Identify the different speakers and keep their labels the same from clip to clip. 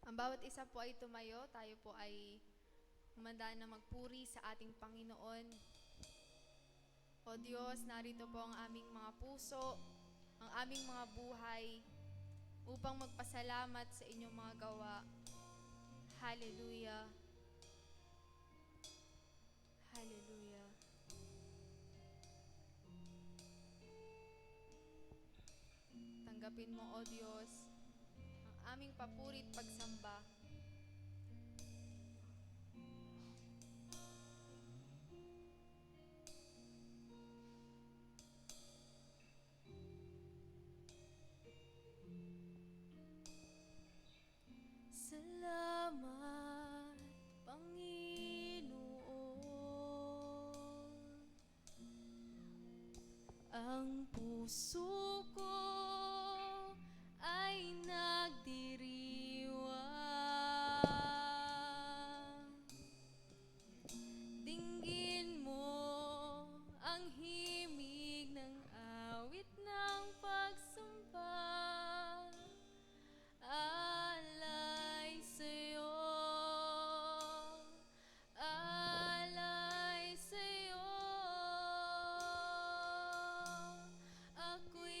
Speaker 1: Ang bawat isa po ay tumayo, tayo po ay humanda na magpuri sa ating Panginoon. O Diyos, narito po ang aming mga puso, ang aming mga buhay, upang magpasalamat sa inyong mga gawa. Hallelujah. Hallelujah. Tanggapin mo, O Diyos, ang aming papuri at pagsamba. Salamat, Panginoon. Ang puso ko ay nagdiriwang. Dinggin mo ang himig ng awit ng pagsamba. Alay sa'yo, alay sa'yo. Ako'y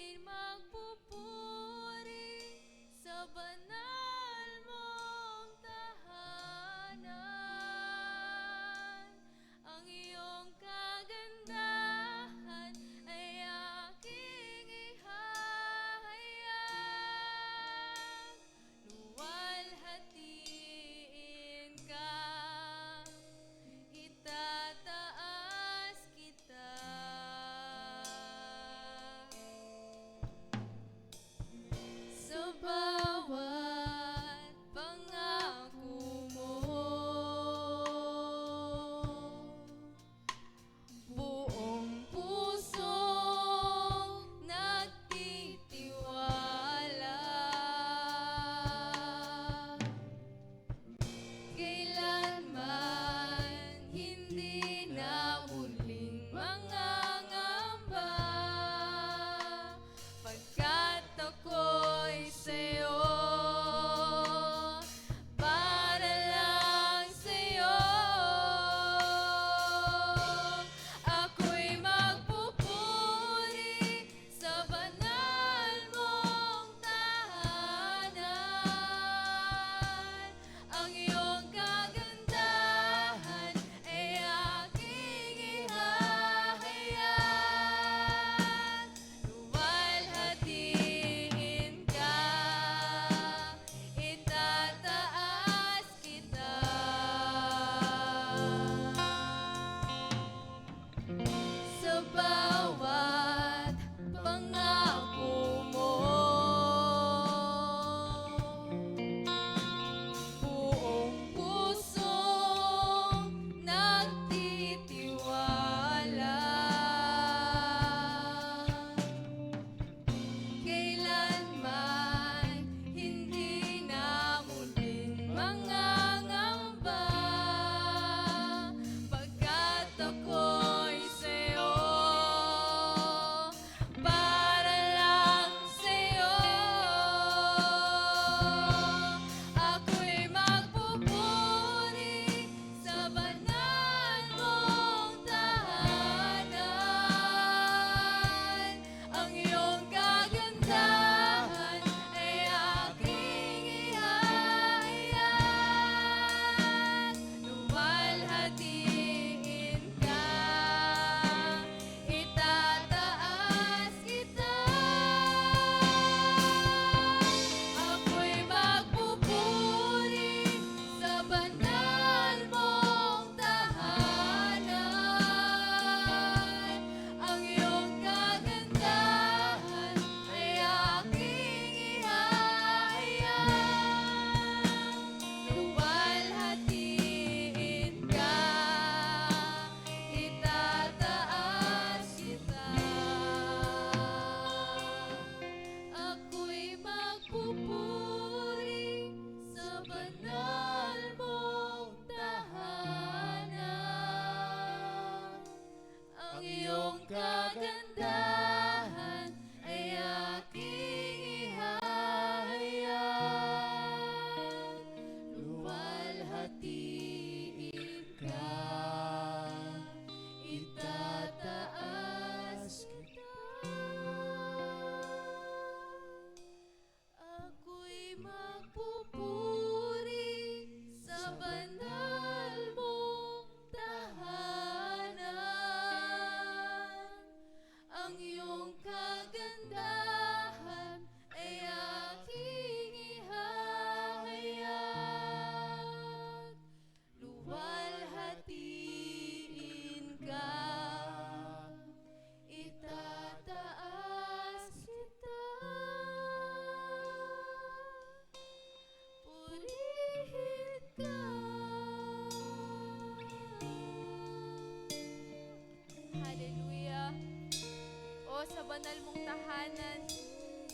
Speaker 1: personal mong tahanan.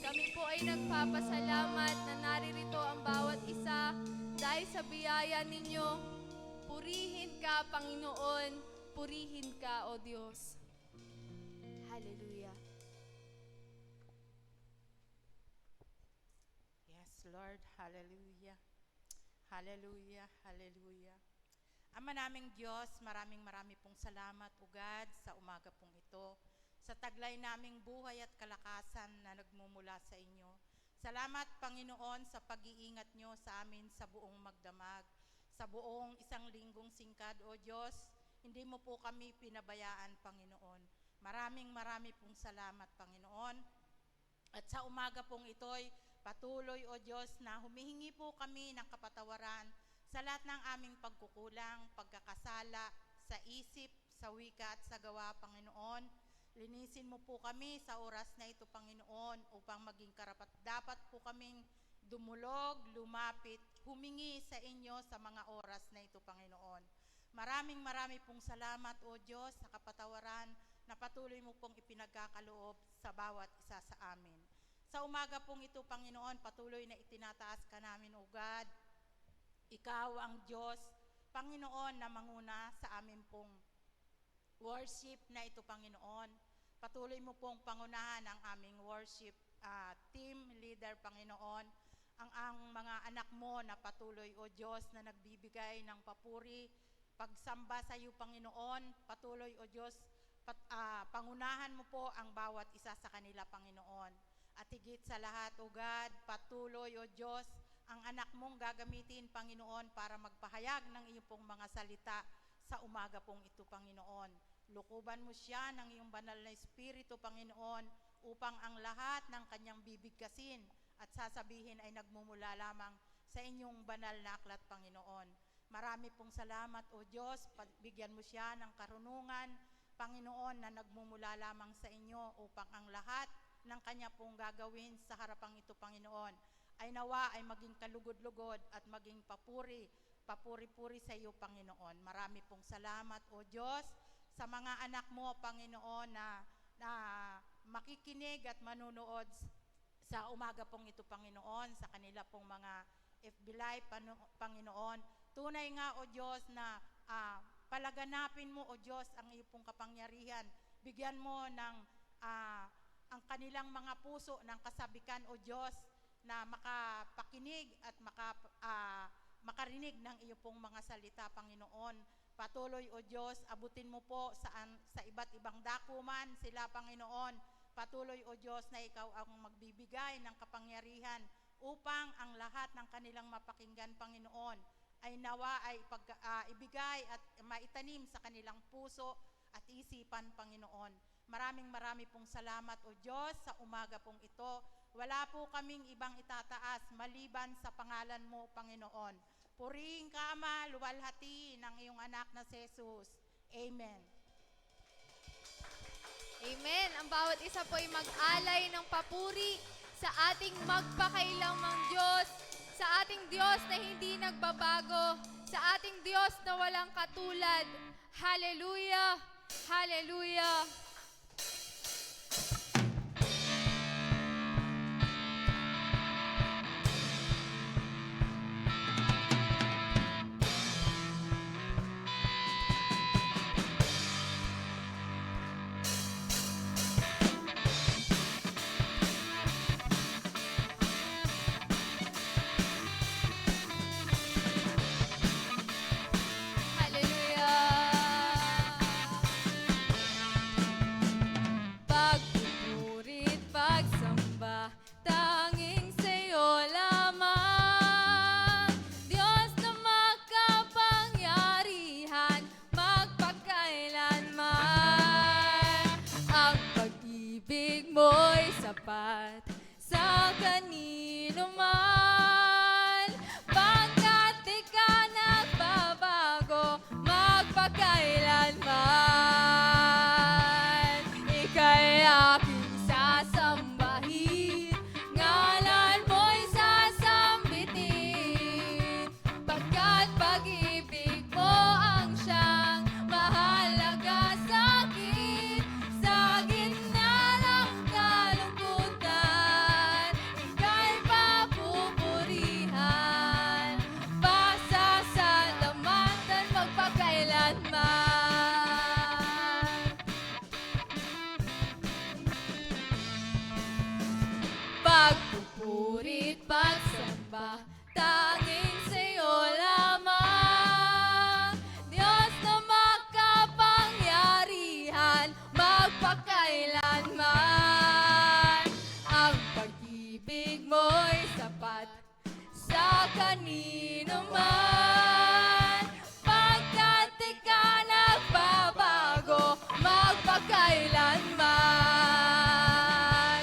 Speaker 1: Kami po ay nagpapasalamat na naririto ang bawat isa dahil sa biyaya ninyo. Purihin ka, Panginoon. Purihin ka, O Diyos. Hallelujah.
Speaker 2: Yes, Lord. Hallelujah. Hallelujah. Hallelujah. Ama naming Diyos, maraming pong salamat, O God, sa umaga pong ito, sa taglay naming buhay at kalakasan na nagmumula sa inyo. Salamat, Panginoon, sa pag-iingat nyo sa amin sa buong magdamag, sa buong isang linggong singkad, O Diyos. Hindi mo po kami pinabayaan, Panginoon. Maraming pong salamat, Panginoon. At sa umaga pong ito'y patuloy, O Diyos, na humihingi po kami ng kapatawaran sa lahat ng aming pagkukulang, pagkakasala, sa isip, sa wika at sa gawa, Panginoon. Linisin mo po kami sa oras na ito, Panginoon, upang maging karapat-dapat po kaming dumulog, lumapit, humingi sa inyo sa mga oras na ito, Panginoon. Maraming pong salamat, O Diyos, sa kapatawaran na patuloy mo pong ipinagkakaloob sa bawat isa sa amin. Sa umaga pong ito, Panginoon, patuloy na itinataas ka namin, O God. Ikaw ang Diyos, Panginoon, na manguna sa amin pong worship na ito, Panginoon. Patuloy mo pong pangunahan ang aming worship team leader, Panginoon. Ang mga anak mo na patuloy, O Diyos, na nagbibigay ng papuri, pagsamba sa iyo, Panginoon. Patuloy, O Diyos, pangunahan mo po ang bawat isa sa kanila, Panginoon. At higit sa lahat, O God, patuloy, O Diyos, ang anak mong gagamitin, Panginoon, para magpahayag ng iyong pong mga salita sa umaga pong ito, Panginoon. Lukuban mo siya ng iyong banal na Espiritu, Panginoon, upang ang lahat ng kanyang bibigkasin at sasabihin ay nagmumula lamang sa inyong banal na aklat, Panginoon. Marami pong salamat, O Diyos, bigyan mo siya ng karunungan, Panginoon, na nagmumula lamang sa inyo upang ang lahat ng kanya pong gagawin sa harapang ito, Panginoon, ay nawa ay maging kalugod-lugod at maging papuri-puri sa iyo, Panginoon. Marami pong salamat, O Diyos, sa mga anak mo, Panginoon, na makikinig at manunood sa umaga pong ito, Panginoon, sa kanila pong mga FB Live, Panginoon. Tunay nga, O Diyos, na palaganapin mo, O Diyos, ang iyong pong kapangyarihan. Bigyan mo ng ang kanilang mga puso ng kasabikan, O Diyos, na makapakinig at makarinig ng iyong pong mga salita, Panginoon. Patuloy, O Diyos, abutin mo po sa iba't ibang dakuman sila, Panginoon. Patuloy, O Diyos, na ikaw ang magbibigay ng kapangyarihan upang ang lahat ng kanilang mapakinggan, Panginoon, ay nawa ay ibigay at maitanim sa kanilang puso at isipan, Panginoon. Maraming pong salamat, O Diyos, sa umaga pong ito. Wala po kaming ibang itataas maliban sa pangalan mo, Panginoon. Purihin ka, Ama, luwalhati ng iyong anak na si Jesus. Amen.
Speaker 1: Amen. Ang bawat isa po ay mag-alay ng papuri sa ating magpakailamang Diyos, sa ating Diyos na hindi nagbabago, sa ating Diyos na walang katulad. Hallelujah! Hallelujah! Hallelujah! iba, tanging sa'yo lamang. Diyos na makapangyarihan, magpakailanman. Ang pag-ibig mo'y sapat sa kanino man. Pagkat di ka nagbabago, magpakailanman.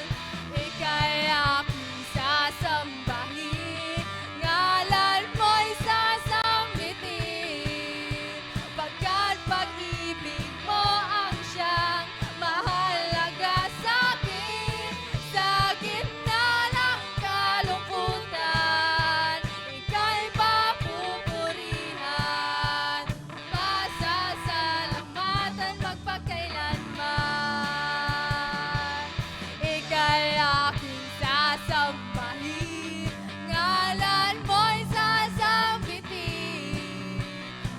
Speaker 1: Ika'y aking sasambahin, ngalan mo'y sasambitin. Pagkat pag-ibig mo ang siyang mahalaga sa'kin. Sa gitna ng kalungkutan, ika'y papupurihan. Pasasalamatan magpakailanman. Ika'y aking sasambahin, ngalan mo'y sasambitin.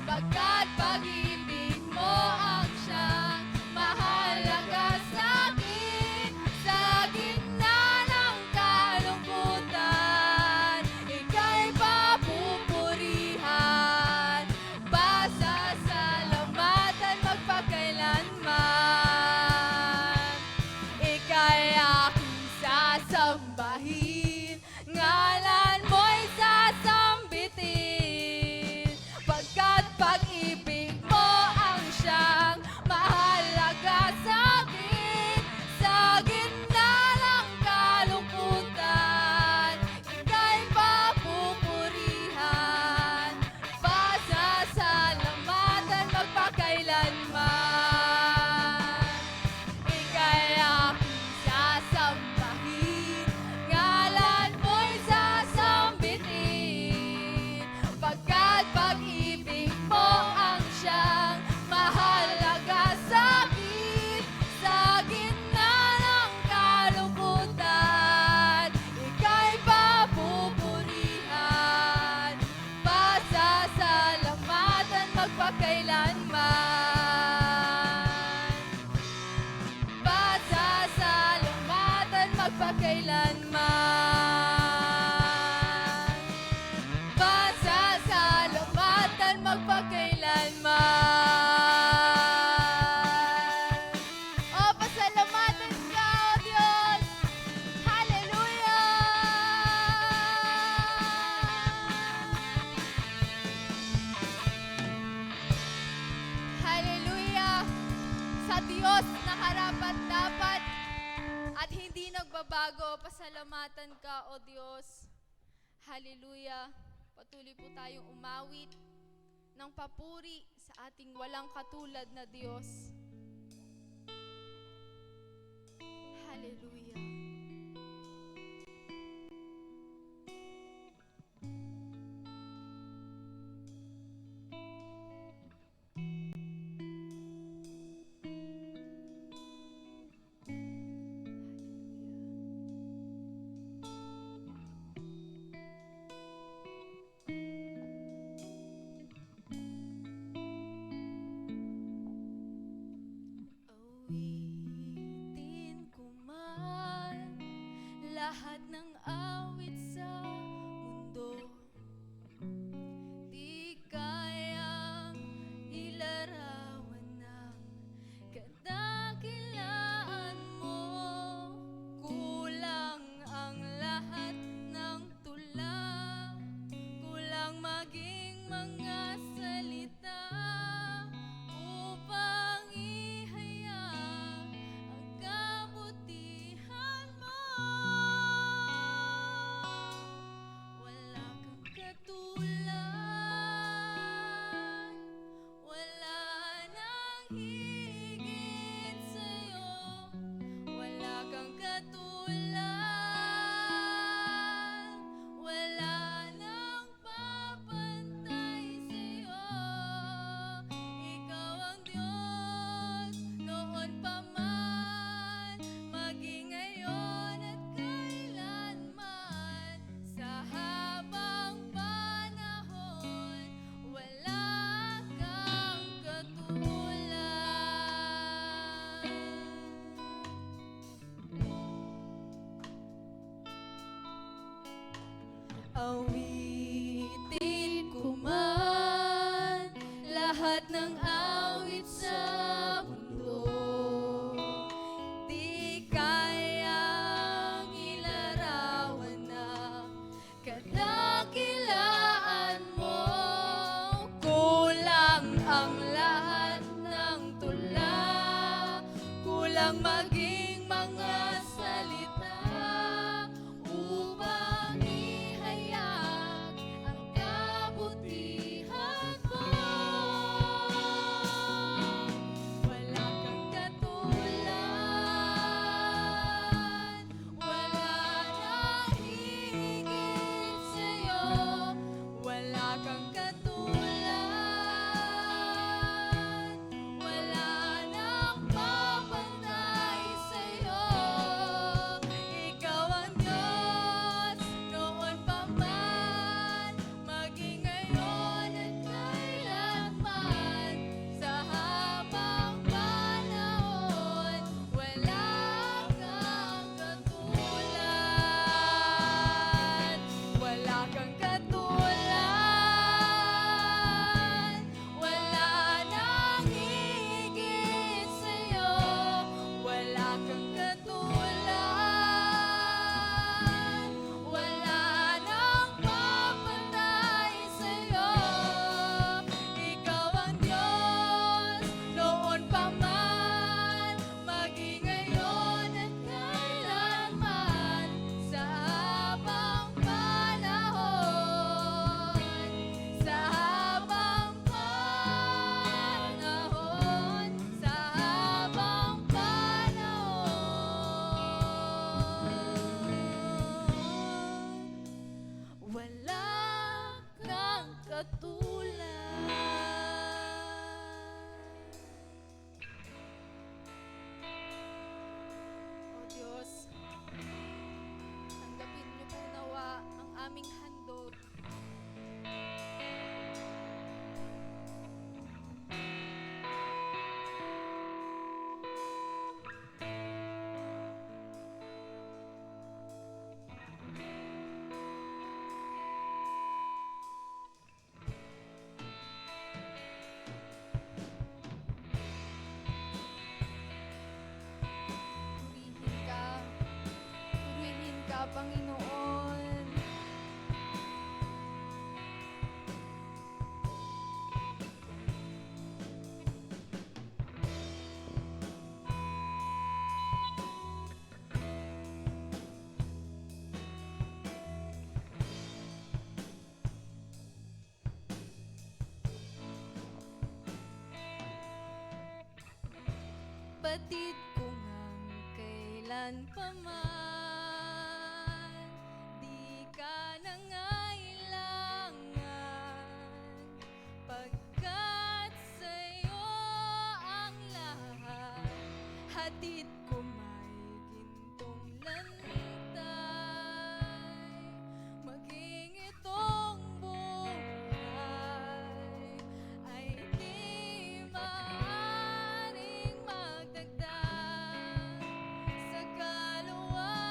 Speaker 1: Pagkat pag-ibig mo ang siyang mahalaga sa'kin. Sa gitna ng kalungkutan, ika'y papupurihan. Pasasalamatan magpakailanman. Ika'y aking sasambahin, ngalan mo'y sasambitin. Pagkat pag-ibig mo ang siyang mahalaga sa'kin. Sa gitna ng kalungkutan, ika'y papupurihan. Pasasalamatan magpakailanman. Ika'y aking sasambahin, ngalan mo'y sasambitin. Pagkat pag-ibig mo ang siyang mahalaga sa'kin. Sa gitna ng kalungkutan, ika'y papupurihan. Pasasalamatan magpakailanman. Pasasalamatan magpakailanman. Pasasalamatan magpakailanman. O, pasalamatan ka, O Diyos! Hallelujah! Hallelujah! Sa Diyos na karapat-dapat at hindi nagbabago, pasalamatan ka, O Diyos. Hallelujah! Patuloy po tayong umawit ng papuri sa ating walang katulad na Diyos. Hallelujah! Awitin ko man Awitin ko man lahat ng awit sa mundo, di kayang ilarawan na kadakilaan mo. Kulang ang lahat ng tula, kulang maging mga salita upang ihayag ang kabutihan mo. Wala kang katulad, wala nang hihigit sa'yo. Wala kang katulad, wala nang papantay sa'yo. Ikaw ang Diyos, noon pa man, maging ngayon at kailanman. Sa habang panahon, wala kang katulad. Wala kang katulad, wala nang higit sa'yo. Wala kang katulad, wala nang papantay sa'yo. Ikaw ang Diyos, noon pa man, maging ngayon at kailanman. Sa habang panahon, sa habang panahon, sa habang panahon, wala kang katulad. O Diyos, tanggapin niyo po nawa ang aming handog. Purihin ka, Panginoon. Batid ko ngang kailan pa man, di ka nangailangan, pagkat sa'yo ang lahat. Hatid ko may gintong lantay, maging itong buhay ay di maaaring magdagdag sa kaluwalhatian.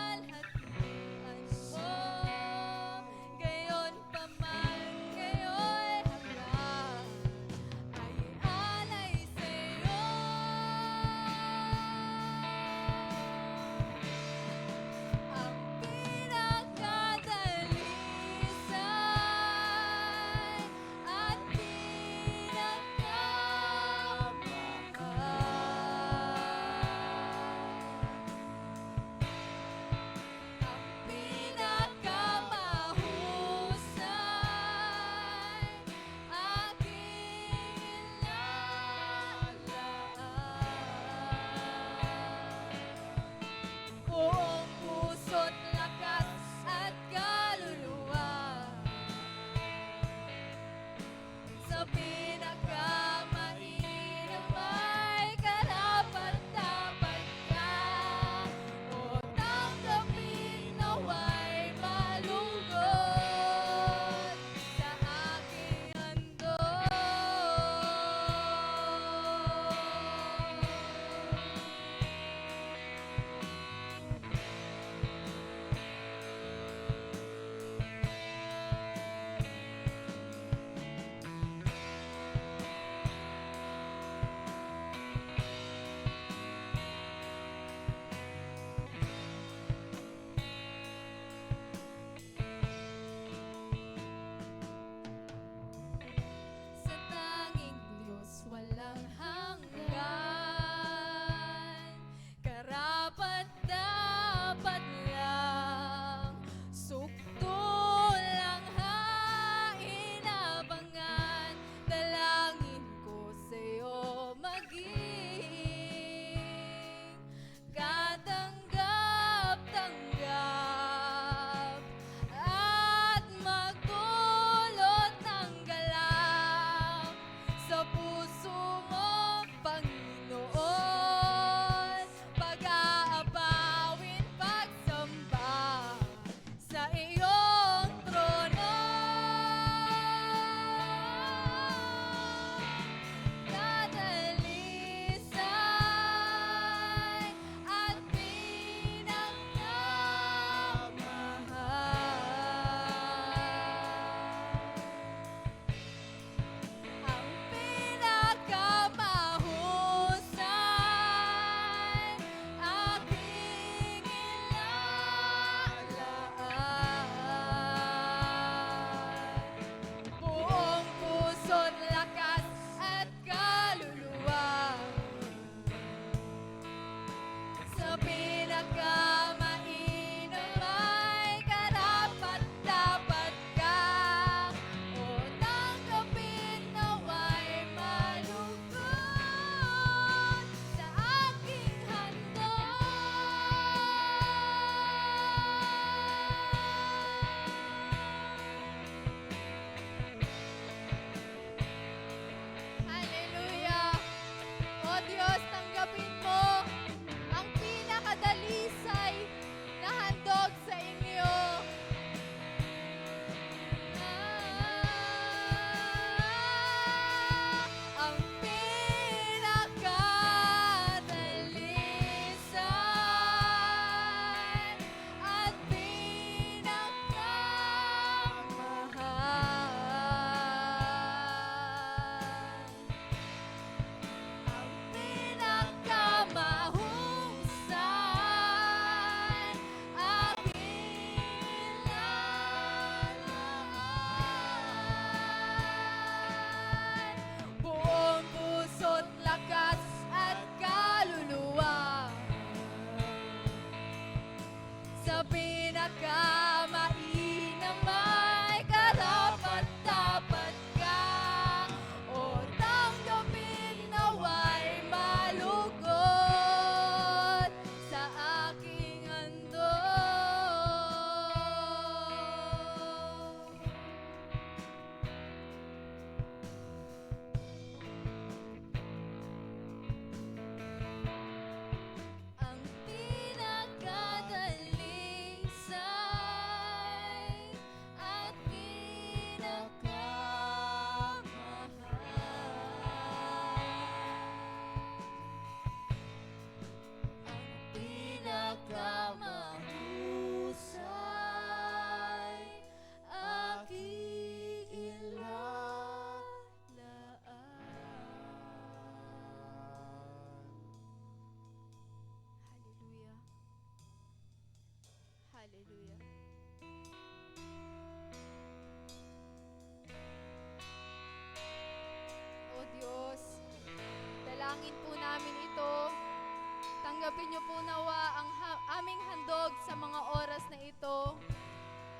Speaker 1: Tanggapin niyo po nawa ang aming handog sa mga oras na ito.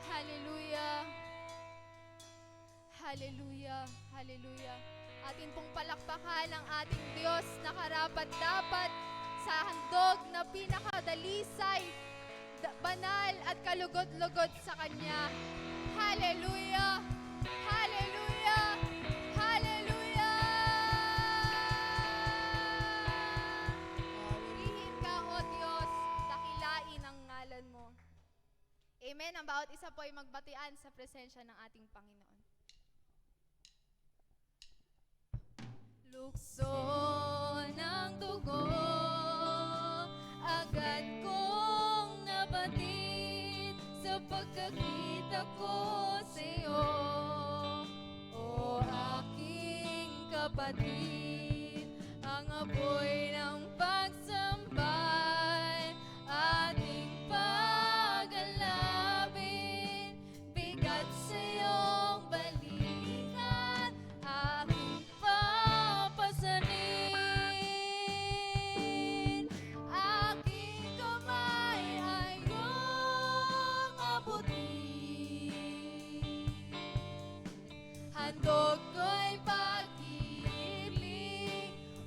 Speaker 1: Hallelujah. Hallelujah. Hallelujah. Atin pong palakpakan ang ating Diyos na karapat-dapat sa handog na pinakadalisay, banal at kalugot-lugot sa Kanya. Hallelujah! Hallelujah! Hallelujah! Purihin ka, O Diyos, dakilain ang ngalan mo. Amen. Ang bawat isa po ay magbatian sa presensya ng ating Panginoon. Lukso ng dugo, agad kong nabatid sa pagkakita ko sa iyo, o aking kapatid, ang apoy ng pagsambay, ating pag-alapin, bigat sa iyong balikat, aking papasanin, aking kamay ay iyong abutin. Handog ko'y pag-ibig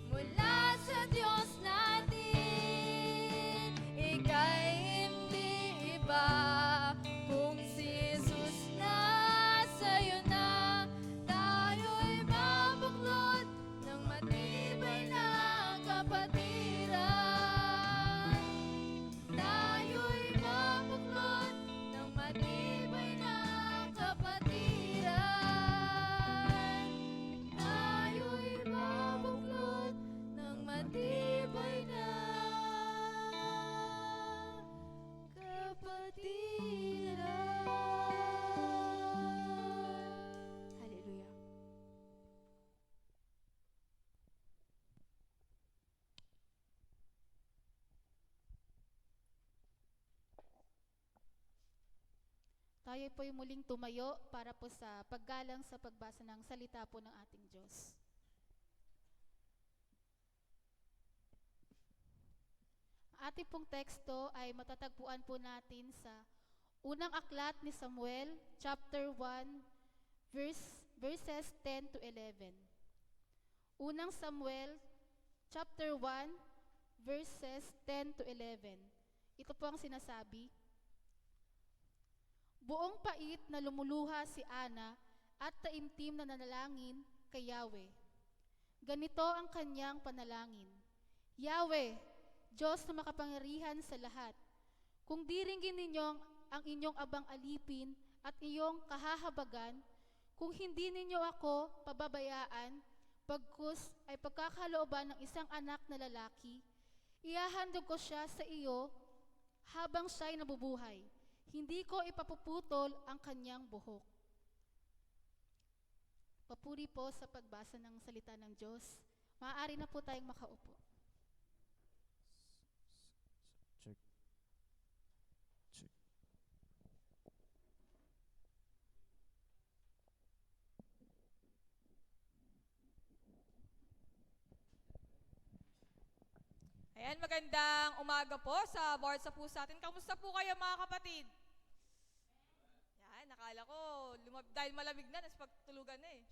Speaker 1: mula sa Diyos natin. Ika'y hindi iba kung si Jesus na sa'yo na. Tayo'y mabuklod ng matibay na kapatiran. Tayo'y mabuklod ng matibay na kapatiran. Tayo'y mabuklod ng matibay na kapatiran. Hallelujah.
Speaker 3: Tayo po'y muling tumayo para po sa paggalang sa pagbasa ng salita po ng ating Diyos. Ang ating pong teksto ay matatagpuan po natin sa unang aklat ni Samuel, chapter 1, verses 10 to 11. Unang Samuel, chapter 1, verses 10 to 11. Ito po ang sinasabi: Buong pait na lumuluha si Ana at taimtim na nanalangin kay Yahweh. Ganito ang kanyang panalangin: Yahweh, Diyos na makapangyarihan sa lahat, kung diringgin ninyo ang inyong abang alipin at iyong kahahabagan, kung hindi ninyo ako pababayaan, pagkus ay pagkakalooban ng isang anak na lalaki, ihahandog ko siya sa iyo habang siya'y nabubuhay. Hindi ko ipapuputol ang kanyang buhok. Papuri po sa pagbasa ng salita ng Diyos. Maaari na po tayong makaupo.
Speaker 4: Check. Check.
Speaker 5: Ayan, magandang umaga po sa bawat sa puso natin. Kamusta po kayo mga kapatid? Yan, nakala ko dahil malamig na, nas pagtulugan na eh.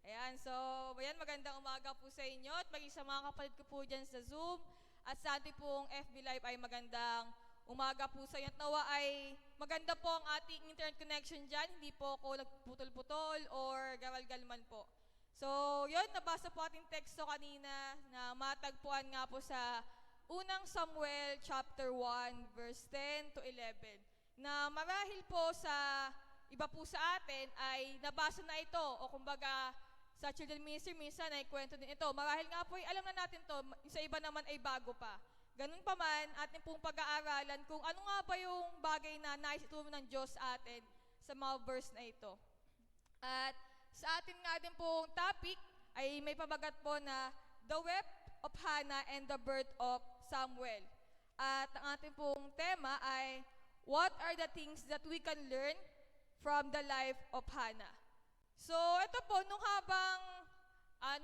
Speaker 5: Ayan, so ayan, magandang umaga po sa inyo at maging sa mga kapatid ko po dyan sa Zoom at sa ating pong FB Live ay magandang umaga po sa inyo. At nawa ay maganda po ang ating internet connection dyan, hindi po ako nagputol-putol or garal-gal man po. So yun, nabasa po ating teksto kanina na matagpuan nga po sa unang Samuel chapter 1 verse 10 to 11 na marahil po sa iba po sa atin ay nabasa na ito o kumbaga sa children ministry minsan ay kwento din ito. Marahil nga po ay alam na natin to, sa iba naman ay bago pa. Ganun pa man, atin pong pag-aaralan kung ano nga ba yung bagay na nais ituro ng Diyos sa atin sa mga verse na ito. At sa atin nga din pong topic ay may pabagat po na The Wept of Hannah and the Birth of Samuel. At ang ating pong tema ay What are the things that we can learn from the life of Hannah? So, ito po, nung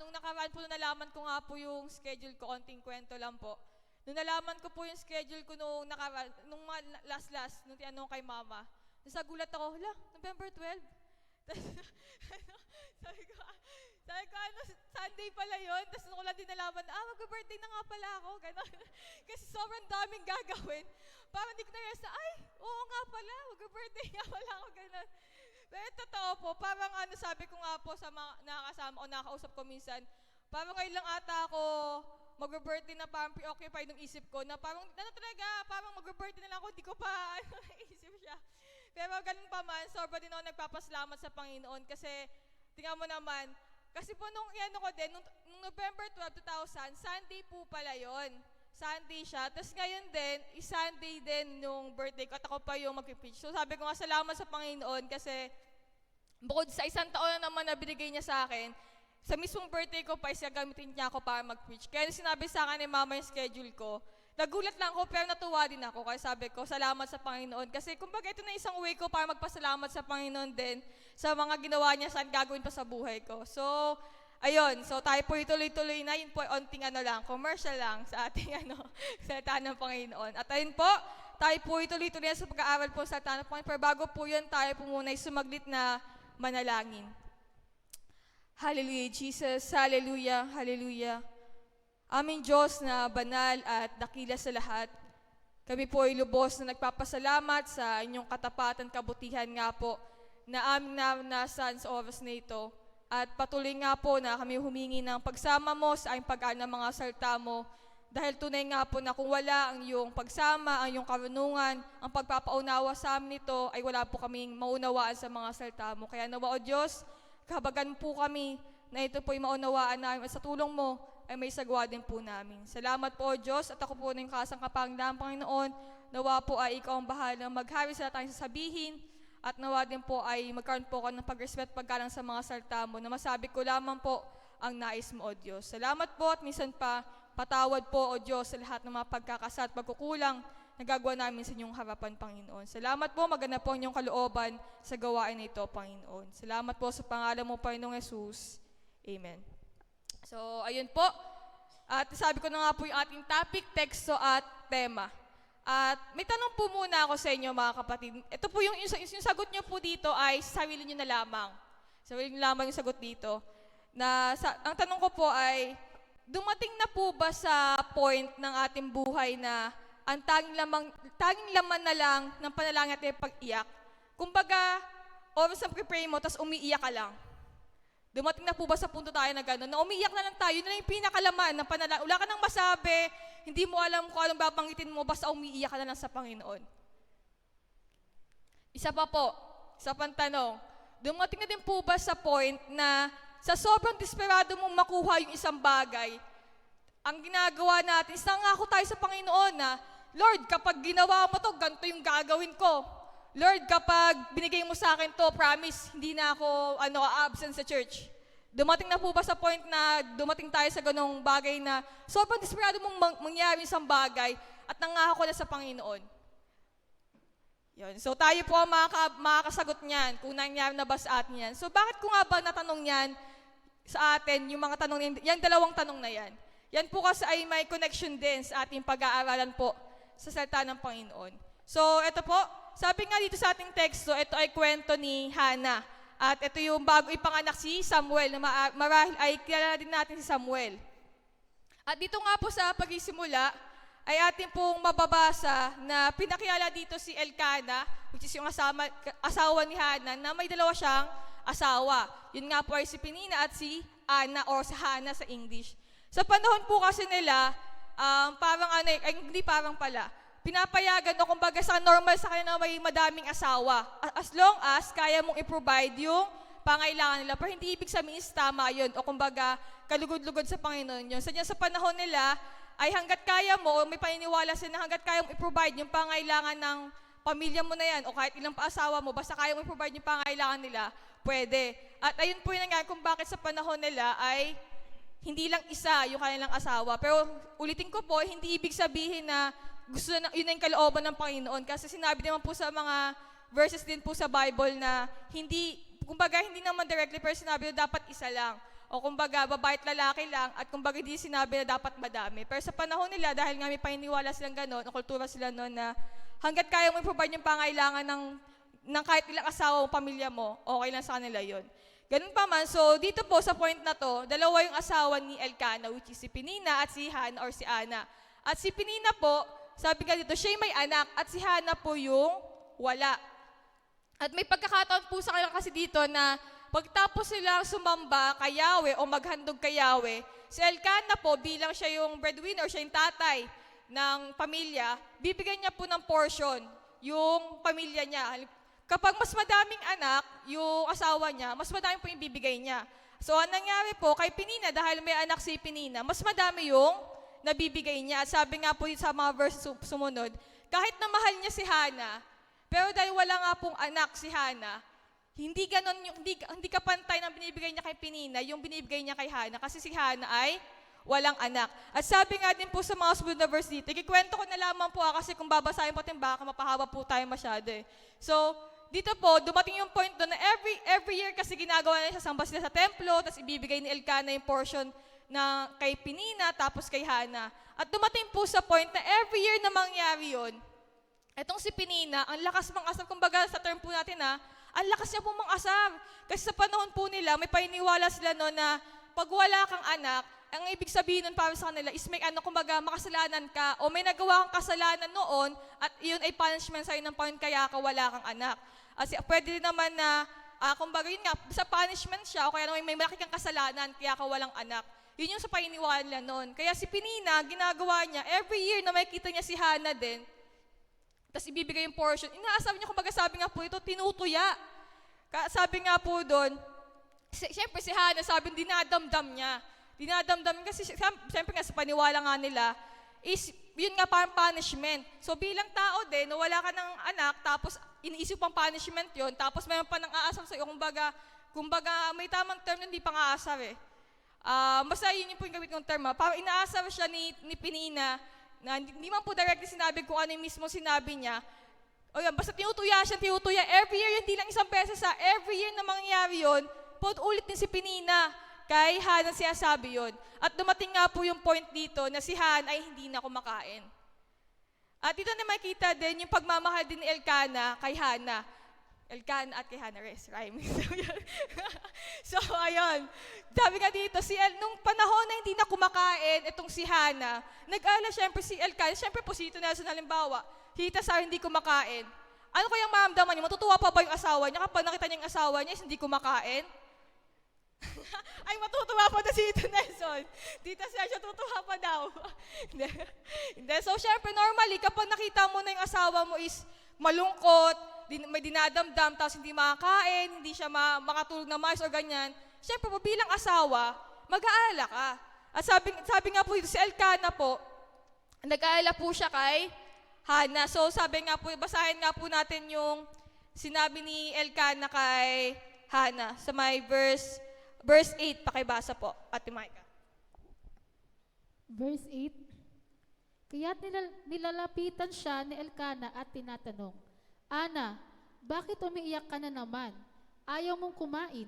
Speaker 5: nakaraan po nalaman ko nga po yung schedule ko, konting kwento lang po. Nung nalaman ko po yung schedule ko nung last, nung tinanong kay mama, nasagulat ako, hala, November 12? sabi ko, Sunday pala yun. Tapos nung ko lang din nalaman, mag-birthday na nga pala ako. Ganon. Kasi sobrang daming gagawin. Parang hindi ko na-realize na, ay, oo nga pala, mag-birthday nga pala ako. Ganon. Pero totoo po, parang sabi ko nga po sa mga nakakasama o nakakausap ko minsan, parang ngayon lang ata ako mag-birthday na parang preoccupied ng isip ko na parang, parang mag-birthday na lang ako, di ko pa naisip siya. Pero ganun pa man, sobra din ako nagpapasalamat sa Panginoon kasi, tingnan mo naman, kasi po nung nung November 12, 2000, Sunday po pala yon. Sunday siya. Tapos ngayon din, Sunday din nung birthday ko at ako pa yung mag-preach. So sabi ko nga, salamat sa Panginoon kasi bukod sa isang taon na naman na binigay niya sa akin, sa mismong birthday ko pa, gamitin niya ako para mag-preach. Kaya sinabi sa akin ni mama yung schedule ko, nagulat lang ako pero natuwa din ako. Kaya sabi ko, salamat sa Panginoon. Kasi kumbaga ito na isang way ko para magpasalamat sa Panginoon din sa mga ginawa niya saan gagawin pa sa buhay ko. So, ayun. So, tayo po ituloy-tuloy na. Yun po, onting commercial lang sa ating salita ng Panginoon. At ayun po, tayo po ituloy-tuloy sa pag-aaral po sa salita ng Panginoon. Pero bago po yun, tayo po muna ay sumaglit na manalangin. Hallelujah, Jesus. Hallelujah, hallelujah. Aming Diyos na banal at dakila sa lahat, kami po ay lubos na nagpapasalamat sa inyong katapatan, kabutihan nga po na aming naranasan sa oras na ito. At patuloy nga po na kami humingi ng pagsama mo sa aming pag-aaral ng mga salita mo. Dahil tunay nga po na kung wala ang iyong pagsama, ang iyong karunungan, ang pagpapaunawa sa amin nito, ay wala po kaming maunawaan sa mga salita mo. Kaya nawa o Diyos, kabagan po kami na ito po ay maunawaan namin at sa tulong mo ay may sagwa din po namin. Salamat po o Diyos at ako po na yung kasangkapang ng Panginoon. Nawa po ay ikaw ang bahalang maghari sa tayong sasabihin at nawa din po ay magkaroon po ako ng pag-respect paggalang sa mga salita mo na masabi ko lamang po ang nais mo o Diyos. Salamat po at minsan pa patawad po o Diyos sa lahat ng mga pagkakasala at pagkukulang na gagawa namin sa inyong harapan, Panginoon. Salamat po, maganda po ang inyong kalooban sa gawain na ito, Panginoon. Salamat po sa pangalan mo, Panginoong Jesus. Amen. So, ayun po. At sabi ko na nga po yung ating topic, teksto at tema. At may tanong po muna ako sa inyo, mga kapatid. Ito po yung sagot nyo po dito ay sarili nyo na lamang. Sarili nyo lamang yung sagot dito. Ang tanong ko po ay, dumating na po ba sa point ng ating buhay na ang tanging laman na lang ng panalangin at pag-iyak? Kumbaga, oras na pre-pray mo, tapos umiiyak ka lang. Dumating na po ba sa punto tayo na gano'n? Na umiiyak na lang tayo, yun na yung pinakalaman ng panalangin. Wala ka nang masabi, hindi mo alam kung anong babanggitin mo, basta umiiyak ka na lang sa Panginoon. Isa pa po, isa pang tanong, dumating na din po ba sa point na sa sobrang desperado mong makuha yung isang bagay, ang ginagawa natin, nangako tayo sa Panginoon na, Lord, kapag ginawa mo to, ganito yung gagawin ko. Lord, kapag binigay mo sa akin to, promise, hindi na ako absent sa church. Dumating na po ba sa point na dumating tayo sa ganong bagay na sobrang desperado mong mangyari isang bagay at nangako na sa Panginoon? Yun. So tayo po ang makakasagot niyan kung nangyari na ba sa atin yan. So bakit ko nga ba natanong yan sa atin, yung mga tanong, yan dalawang tanong na yan. Yan po kasi ay may connection din sa ating pag-aaralan po sa salita ng Panginoon. So ito po, sabi nga dito sa ating teksto, ito ay kwento ni Hannah. At ito yung bago ipanganak si Samuel, na marahil ay kilala din natin si Samuel. At dito nga po sa pagsisimula, ay atin pong mababasa na pinakilala dito si Elkanah, which is yung asawa ni Hannah, na may dalawa siyang asawa. Yun nga po ay si Penina at si Anna or si Hannah sa English. Sa panahon po kasi nila, hindi parang pala, pinapayagan o kumbaga sa normal sa kanila na may madaming asawa. As long as kaya mong i-provide yung pangailangan nila. Pero hindi ibig sabihin is tama yun o kumbaga kalugod-lugod sa Panginoon yun. So sa panahon nila ay hanggat kaya mo o may paniniwala sila na hanggat kaya mong i-provide yung pangailangan ng pamilya mo na yan o kahit ilang paasawa mo, basta kaya mong i-provide yung pangailangan nila, pwede. At ayun po yung nangyari kung bakit sa panahon nila ay hindi lang isa yung kanilang asawa. Pero ulitin ko po, hindi ibig sabihin na gusto na, yun na yung kalooban ng Panginoon. Kasi sinabi naman po sa mga verses din po sa Bible na hindi, kumbaga hindi naman directly, pero sinabi na dapat isa lang. o kumbaga babae at lalaki lang at kumbaga hindi sinabi na dapat madami. Pero sa panahon nila, dahil nga may paniniwala silang gano'n, o kultura sila noon na hanggat kaya mo i-provide yung pangailangan ng kahit ilang asawa o pamilya mo, okay lang sa kanila yon. Ganun pa man, so dito po sa point na to, dalawa yung asawa ni Elkanah, which is si Penina at si Hannah or si Ana. At si Penina po, sabi nga dito, siya may anak at si Hannah po yung wala. At may pagkakataon po sa kanila kasi dito na pagtapos silang sumamba kay Yahweh o maghandog kay Yahweh, si Elkanah po bilang siya yung breadwinner, siya yung tatay ng pamilya, bibigyan niya po ng portion yung pamilya niya. Kapag mas madaming anak, yung asawa niya, mas madami po yung bibigay niya. So, ang nangyari po kay Penina, dahil may anak si Penina, mas madami yung nabibigay niya. At sabi nga po sa mga verse sumunod, kahit na mahal niya si Hannah, pero dahil wala nga pong anak si Hannah, hindi ka pantay ng binibigay niya kay Penina, yung binibigay niya kay Hannah, kasi si Hannah ay walang anak. At sabi nga din po sa mga sumunod na verse dito, ikikwento ko na lamang po kasi kung babasahin po natin, baka mapahaba po tayo masyado eh. So, dito po, dumating yung point doon na every year kasi ginagawa nila, sasamba sila sa templo, tapos ibibigay ni Elkanah yung portion na kay Penina, tapos kay Hannah. At dumating po sa point na every year na mangyari yun, etong si Penina, ang lakas mang-asar, kumbaga sa term po natin ang lakas niya po mang-asar. Kasi sa panahon po nila, may paniniwala sila no na pag wala kang anak, ang ibig sabihin nun para sa kanila is may kumbaga makasalanan ka o may nagawa kang kasalanan noon at yun ay punishment sa'yo ng Panginoon kaya ka wala kang anak. Kasi pwede rin naman na, kumbaga yun nga, sa punishment siya o kaya naman may malaki kang kasalanan kaya ka walang anak. Yun yung sa paniniwala nila noon. Kaya si Penina, ginagawa niya, every year na makikita niya si Hannah din, tapos ibibigay yung portion. Inaasabi niya, kumbaga sabi nga po ito, tinutuya. Sabi nga po doon, siyempre si Hannah, sabi, dinadamdam niya. Dinadamdam kasi siyempre nga sa paniwala nga nila, is yun nga parang punishment. So bilang tao din, na wala ka ng anak, tapos iniisip pang punishment yon, tapos mayroon pa nang aasar sa'yo, kumbaga may tamang term na hindi pang aasar eh. Basta yun yung po yung gamit ng term. Parang inaasar siya ni Penina, na hindi man po directly sinabi kung ano yung mismo sinabi niya. O yan, basta tinutuya. Every year, hindi lang isang beses every year na mangyayari yun, ulit din si Penina. Kay Hannah siya sabi yun. At dumating nga po yung point dito na si Hannah ay hindi na kumakain. At dito na makita din yung pagmamahal din ni Elkanah kay Hannah. Elkanah at kay Hannah, rhyme. So, ayun. Sabi nga dito, nung panahon na hindi na kumakain, itong si Hannah, nag-alala siyempre si Elkanah, siyempre po si Tito Nelson halimbawa, hita sa hindi kumakain. Ano kayang maramdaman niya? Matutuwa pa ba yung asawa niya kapag nakita niya yung asawa niya is hindi kumakain? Ay, matutuwa pa na si Tito Nelson. Tita Sergio, tutuwa pa daw. Hindi. So, syempre, normally, kapag nakita mo na yung asawa mo is malungkot, may dinadamdam, tapos hindi makakain, hindi siya makatulog na mais o ganyan, syempre po, bilang asawa, mag-aalala ka. At sabi nga po dito, si Elkanah po, nag-aalala po siya kay Hannah. So, sabi nga po, basahin nga po natin yung sinabi ni Elkanah kay Hannah sa may verse 8, pakibasa po, Ate Micah.
Speaker 3: Verse 8, kaya't nilalapitan siya ni Elkanah at tinatanong, Ana, bakit umiiyak ka na naman? Ayaw mong kumain.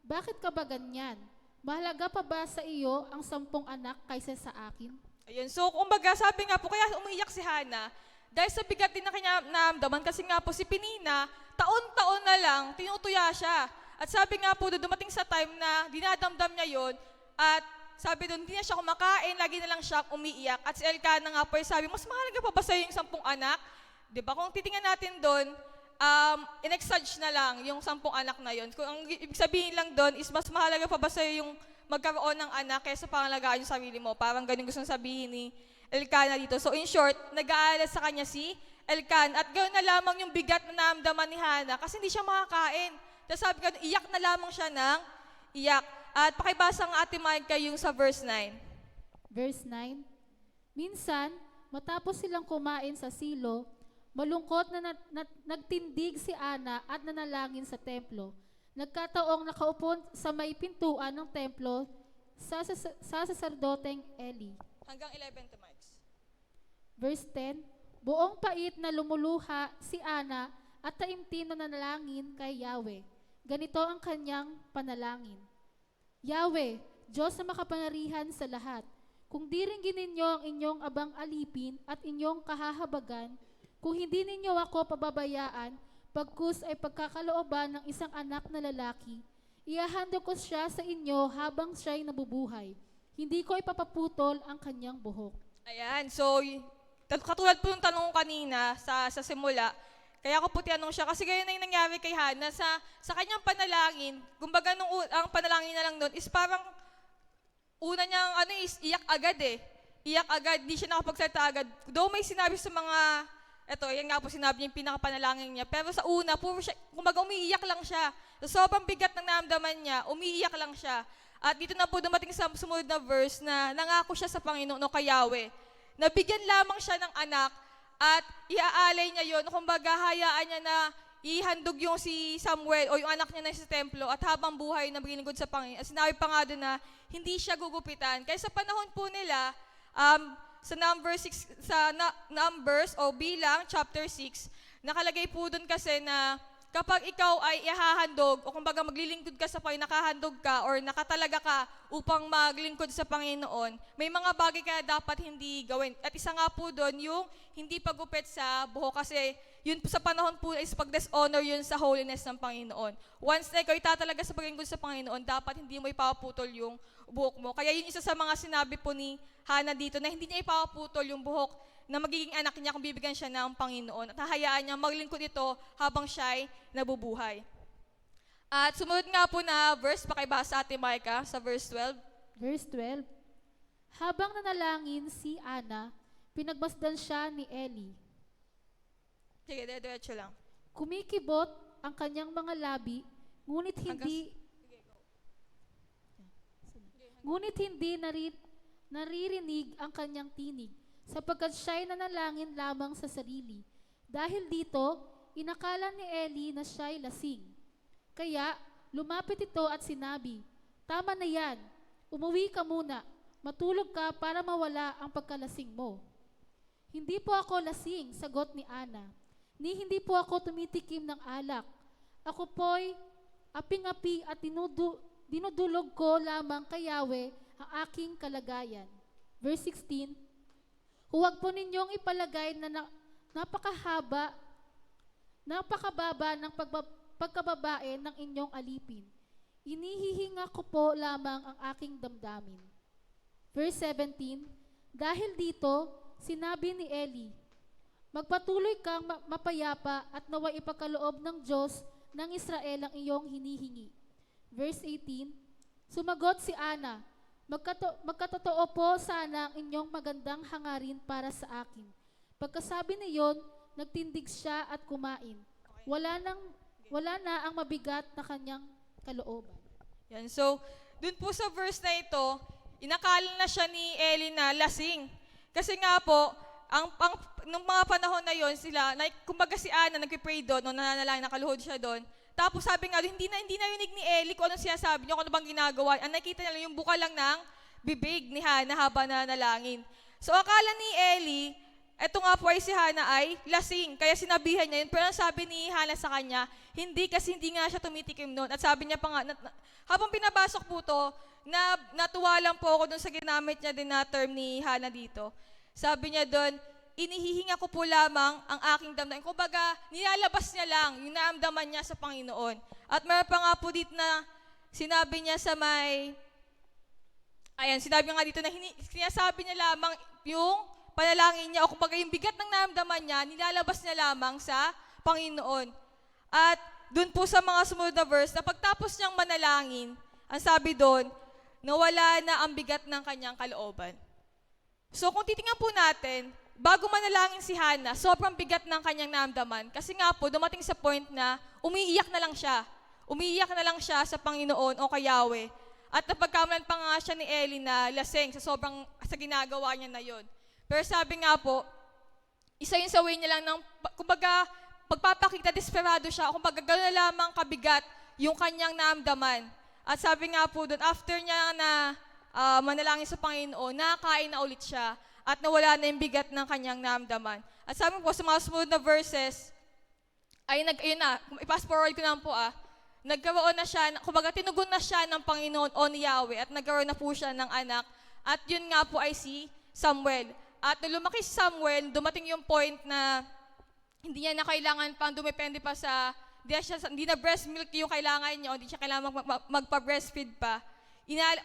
Speaker 3: Bakit ka ba ganyan? Mahalaga pa ba sa iyo ang 10 anak kaysa sa akin?
Speaker 5: Ayun, so kumbaga sabi nga po, kaya umiiyak si Hannah, dahil sa bigat din na kanya naramdaman, kasi nga po si Penina, taon-taon na lang, tinutuya siya. At sabi nga po, dumating sa time na dinadamdam niya yon at sabi doon, hindi na siya kumakain, lagi na lang siya umiiyak. At si Elkanah nga po, sabi, mas mahalaga pa ba sa'yo yung 10 anak? Diba? Kung titingnan natin doon, in-exage na lang yung 10 anak na yon. Kung ang ibig sabihin lang doon is mas mahalaga pa ba sa'yo yung magkaroon ng anak kaysa pangalagaan yung sarili mo. Parang ganun gusto sabihin ni Elkanah dito. So in short, nag-aalala sa kanya si Elkanah. At ganoon na lamang yung bigat na naramdaman ni Hannah kasi hindi siya makakain. Tapos sabi ko, iyak na lamang siya ng iyak. At pakibasa ng Ate Micah yung sa verse 9.
Speaker 3: Verse 9, minsan, matapos silang kumain sa silo, malungkot na nagtindig si Ana at nanalangin sa templo. Nagkataong nakaupo sa may pintuan ng templo sa saserdoteng Eli.
Speaker 5: Hanggang 11 to Max.
Speaker 3: Verse 10, buong pait na lumuluha si Ana at taimtim na nanalangin kay Yahweh. Ganito ang kanyang panalangin. Yahweh, Diyos na makapangyarihan sa lahat, kung di ringgin ninyo ang inyong abang alipin at inyong kahahabagan, kung hindi ninyo ako pababayaan, pagkus ay pagkakalooban ng isang anak na lalaki, ihahandog ko siya sa inyo habang siya'y nabubuhay. Hindi ko ipapaputol ang kanyang buhok.
Speaker 5: Ayan, so, katulad po ng tanong ko kanina sa simula, kaya ko po tinanong siya, kasi ganyan na yung nangyari kay Hannah sa kanyang panalangin, kumbaga ang panalangin na lang doon is parang, una niyang is iyak agad eh. Iyak agad, di siya nakapagsalita agad. Though may sinabi sa mga, yan nga po sinabi niya yung pinakapanalangin niya, pero sa una, puro siya, kumbaga umiiyak lang siya. So, sobrang bigat ng naramdaman niya, umiiyak lang siya. At dito na po dumating sa sumunod na verse na nangako siya sa Panginoon o kay Yahweh. Nabigyan lamang siya ng anak at iaalay niya yon, kumbaga hayaan niya na ihandog yung si Samuel o yung anak niya na sa templo at habang buhay na maglilingkod sa Panginoon. At sinabi pa nga doon na hindi siya gugupitan. Kaya sa panahon po nila, sa Numbers o Bilang, chapter 6, nakalagay po doon kasi na kapag ikaw ay ihahandog o kumbaga maglilingkod ka sa Panginoon, nakahandog ka or nakatalaga ka upang maglingkod sa Panginoon, may mga bagay ka dapat hindi gawin. At isa nga po doon yung hindi paggupit sa buhok kasi yun sa panahon po is pag-dishonor yun sa holiness ng Panginoon. Once na ikaw itatalaga sa paglingkod sa Panginoon, dapat hindi mo ipaputol yung buhok mo. Kaya yun isa sa mga sinabi po ni Hannah dito na hindi niya ipaputol yung buhok na magiging anak niya kung bibigyan siya ng Panginoon. At hahayaan niya maglingkod ito habang siya'y nabubuhay. At sumunod nga po na verse, pakibasa Ate Micah sa verse 12.
Speaker 3: Verse 12, habang nanalangin si Ana, pinagmasdan siya ni Eli.
Speaker 5: Sige, diretso lang.
Speaker 3: Kumikibot ang kanyang mga labi, ngunit hindi naririnig ang kanyang tinig, sapagkat siya'y nanalangin lamang sa sarili. Dahil dito, inakala ni Eli na siya'y lasing. Kaya, lumapit ito at sinabi, tama na yan, umuwi ka muna, matulog ka para mawala ang pagkalasing mo. Hindi po ako lasing, sagot ni Ana, ni hindi po ako tumitikim ng alak. Ako po'y aping-api at dinudulog ko lamang kay Yahweh ang aking kalagayan. Verse 16, huwag po ninyong ipalagay na napakababa ng pagkababae ng inyong alipin. Inihihinga ko po lamang ang aking damdamin. Verse 17, dahil dito, sinabi ni Eli, magpatuloy kang mapayapa at naway ipagkaloob ng Diyos ng Israel ang iyong hinihingi. Verse 18, sumagot si Ana, magkatotoo po sana ang inyong magandang hangarin para sa akin. Pagkasabi niyon, nagtindig siya at kumain. Wala na ang mabigat na kanyang kalooban.
Speaker 5: Yan. So, dun po sa verse na ito, inakala na siya ni Eli na lasing. Kasi nga po, nung mga panahon na yon sila, kumbaga si Ana nagpipray doon, no, nananalangin, nakaluhod siya doon. Tapos sabi nga, hindi narinig ni Eli kung anong sinasabi niya, kung ano bang ginagawa. Ang nakita niya lang yung buka lang ng bibig ni Hannah habang nanalangin. So akala ni Eli, eto nga po ay si Hannah ay lasing, kaya sinabihan niya yun. Pero ang sabi ni Hannah sa kanya, hindi kasi hindi nga siya tumitikim noon. At sabi niya pa nga, habang pinabasok po to, natuwa lang po ako dun sa ginamit niya din na term ni Hannah dito. Sabi niya doon, inihihinga ko po lamang ang aking damdamin. Kumbaga, nilalabas niya lang yung naramdaman niya sa Panginoon. At meron pa nga po dito na sinabi niya sa sinabi niya nga dito na sinasabi niya lamang yung panalangin niya o kumbaga yung bigat ng naramdaman niya, nilalabas niya lamang sa Panginoon. At dun po sa mga sumunod na verse, na pagtapos niyang manalangin, ang sabi doon, nawala na ang bigat ng kanyang kalooban. So kung titingnan po natin, bago manalangin si Hannah, sobrang bigat ng kanyang naramdaman. Kasi nga po, dumating sa point na umiiyak na lang siya. Umiiyak na lang siya sa Panginoon o kay Yahweh. At napagkamalan pa nga siya ni Eli na lasing sa ginagawa niya na yon. Pero sabi nga po, isa yun sa way niya lang ng, kumbaga, pagpapakita, desperado siya, kumbaga, gano'n na lamang kabigat yung kanyang naramdaman. At sabi nga po doon, after niya na manalangin sa Panginoon, nakakain na ulit siya at nawala na yung bigat ng kanyang naramdaman. At sabi po sa mga sumunod na verses, ayun na, i-fast forward ko lang po nagkaroon na siya, kumbaga tinugon na siya ng Panginoon o ni Yahweh at nagkaroon na po siya ng anak. At yun nga po ay si Samuel. At nung lumaki si Samuel, dumating yung point na hindi niya na kailangan pang dumepende pa sa, hindi na breast milk yung kailangan niya, o hindi siya kailangan magpa-breastfeed pa.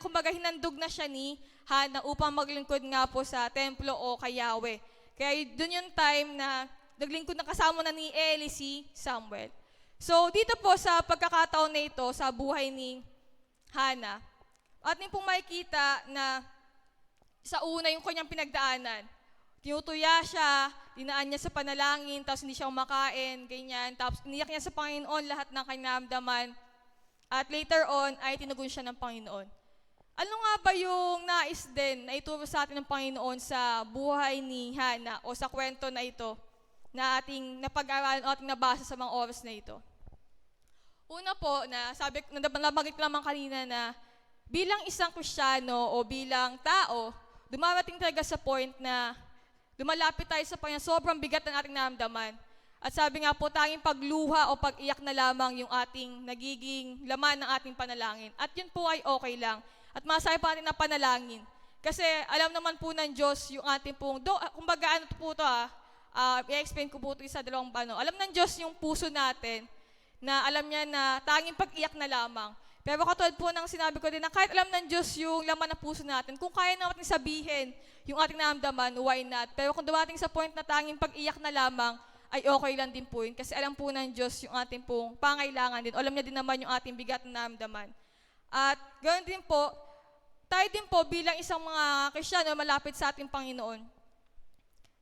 Speaker 5: Kumbaga hinandog na siya ni Hana upang maglingkod nga po sa templo o kay Yahweh. Kaya dun yung time na naglingkod na kasama na ni Eli si Samuel. So dito po sa pagkakataon na ito sa buhay ni Hana, atin pong makikita na sa una yung kanyang pinagdaanan. Tinutuya siya, dinaan niya sa panalangin, tapos hindi siya kumakain, ganyan. Tapos iniyak niya sa Panginoon lahat ng kanyang naramdaman. At later on, ay tinugon siya ng Panginoon. Ano nga ba yung nais din na ituro sa atin ng Panginoon sa buhay ni Hana o sa kwento na ito na ating napag-aralan o ating nabasa sa mga oras na ito? Una po, nabanggit ko naman kanina na bilang isang Kristiyano o bilang tao, dumarating talaga sa point na lumalapit tayo sa Panginoon, sobrang bigat ng ating naramdaman. At sabi nga po, tanging pagluha o pag-iyak na lamang yung ating nagiging laman ng ating panalangin. At yun po ay okay lang. At masabi pa natin na panalangin. Kasi alam naman po ng Diyos yung ating pong, kumbaga ano po ito i-explain ko po ito sa dalawang pano. Alam ng Diyos yung puso natin, na alam niya na tanging pag-iyak na lamang. Pero katulad po ng sinabi ko din na kahit alam ng Diyos yung laman ng puso natin, kung kaya natin sabihin yung ating naramdaman, why not? Pero kung dumating sa point na tanging pag-iyak na lamang, ay okay lang din po yun. Kasi alam po ng Diyos yung ating pong pangailangan din. Alam niya din naman yung ating bigat na naramdaman. At ganoon din po, tayo din po bilang isang mga Kristiyano malapit sa ating Panginoon.